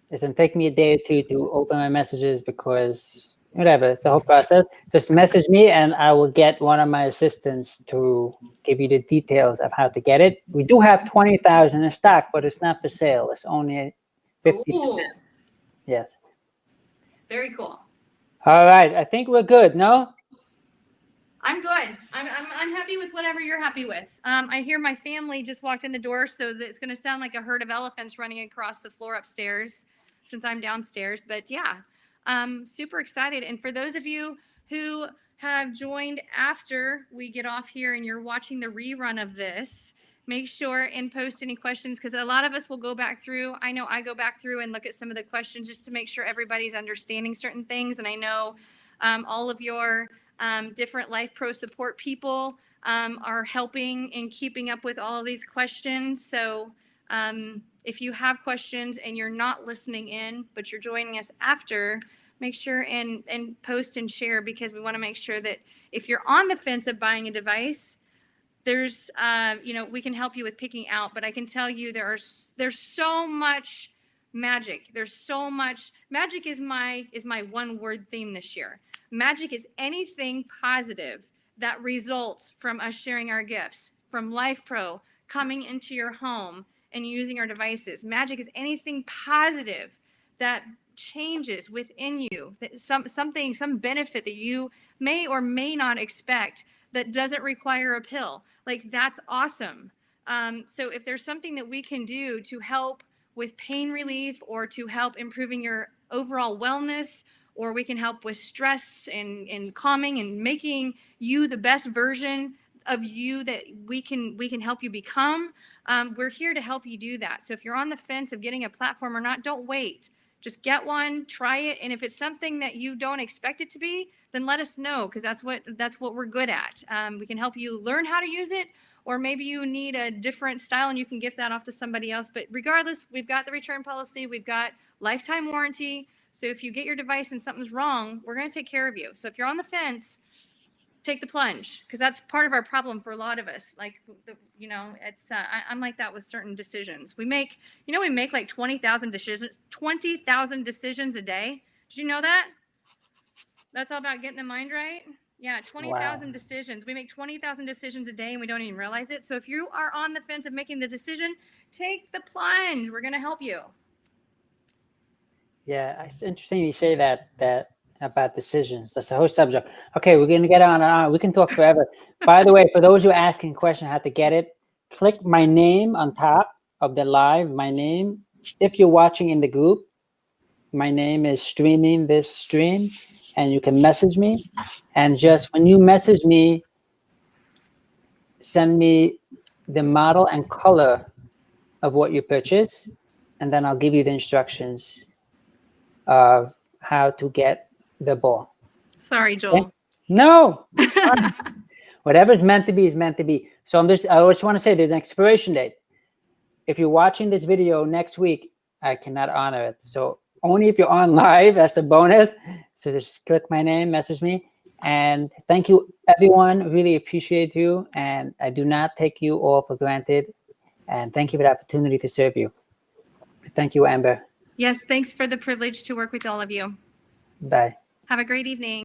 It's going to take me a day or two to open my messages, because whatever, it's the whole process. Just message me and I will get one of my assistants to give you the details of how to get it. We do have 20,000 in stock, but it's not for sale. It's only 50%. Ooh. Yes. Very cool. All right. I think we're good. No? I'm good. I'm happy with whatever you're happy with. I hear my family just walked in the door, so that it's going to sound like a herd of elephants running across the floor upstairs since I'm downstairs. But yeah, super excited. And for those of you who have joined after we get off here and you're watching the rerun of this, make sure and post any questions, because a lot of us will go back through. I know I go back through and look at some of the questions just to make sure everybody's understanding certain things. And I know all of your different Life Pro support people are helping in keeping up with all of these questions. So if you have questions and you're not listening in, but you're joining us after, make sure and post and share, because we want to make sure that if you're on the fence of buying a device, there's, we can help you with picking out. But I can tell you there's so much magic. There's so much magic is my one word theme this year. Magic is anything positive that results from us sharing our gifts, from Life Pro, coming into your home and using our devices. Magic is anything positive that changes within you, that some benefit that you may or may not expect that doesn't require a pill. Like, that's awesome. So if there's something that we can do to help with pain relief or to help improving your overall wellness, or we can help with stress and calming and making you the best version of you that we can help you become, we're here to help you do that. So if you're on the fence of getting a platform or not, don't wait. Just get one, try it, and if it's something that you don't expect it to be, then let us know, because that's what we're good at. We can help you learn how to use it, or maybe you need a different style and you can gift that off to somebody else. But regardless, we've got the return policy, we've got lifetime warranty. So if you get your device and something's wrong, we're going to take care of you. So if you're on the fence, take the plunge, because that's part of our problem for a lot of us. Like, it's I'm like that with certain decisions. We make like 20,000 decisions a day. Did you know that? That's all about getting the mind right. Yeah, 20,000 decisions. We make 20,000 decisions a day and we don't even realize it. So if you are on the fence of making the decision, take the plunge. We're going to help you. Yeah, it's interesting you say that about decisions. That's the whole subject. Okay, we're going to get on. We can talk forever. By the way, for those who are asking a question how to get it, click my name on top of the live, my name. If you're watching in the group, my name is streaming this stream, and you can message me. And just when you message me, send me the model and color of what you purchase, and then I'll give you the instructions of how to get the ball. Sorry, Joel. Okay? No, it's fine. Whatever's meant to be is meant to be. So I just want to say there's an expiration date. If you're watching this video next week, I cannot honor it. So only if you're on live, that's a bonus. So just click my name, message me. And thank you, everyone. Really appreciate you. And I do not take you all for granted. And thank you for the opportunity to serve you. Thank you, Amber. Yes, thanks for the privilege to work with all of you. Bye. Have a great evening.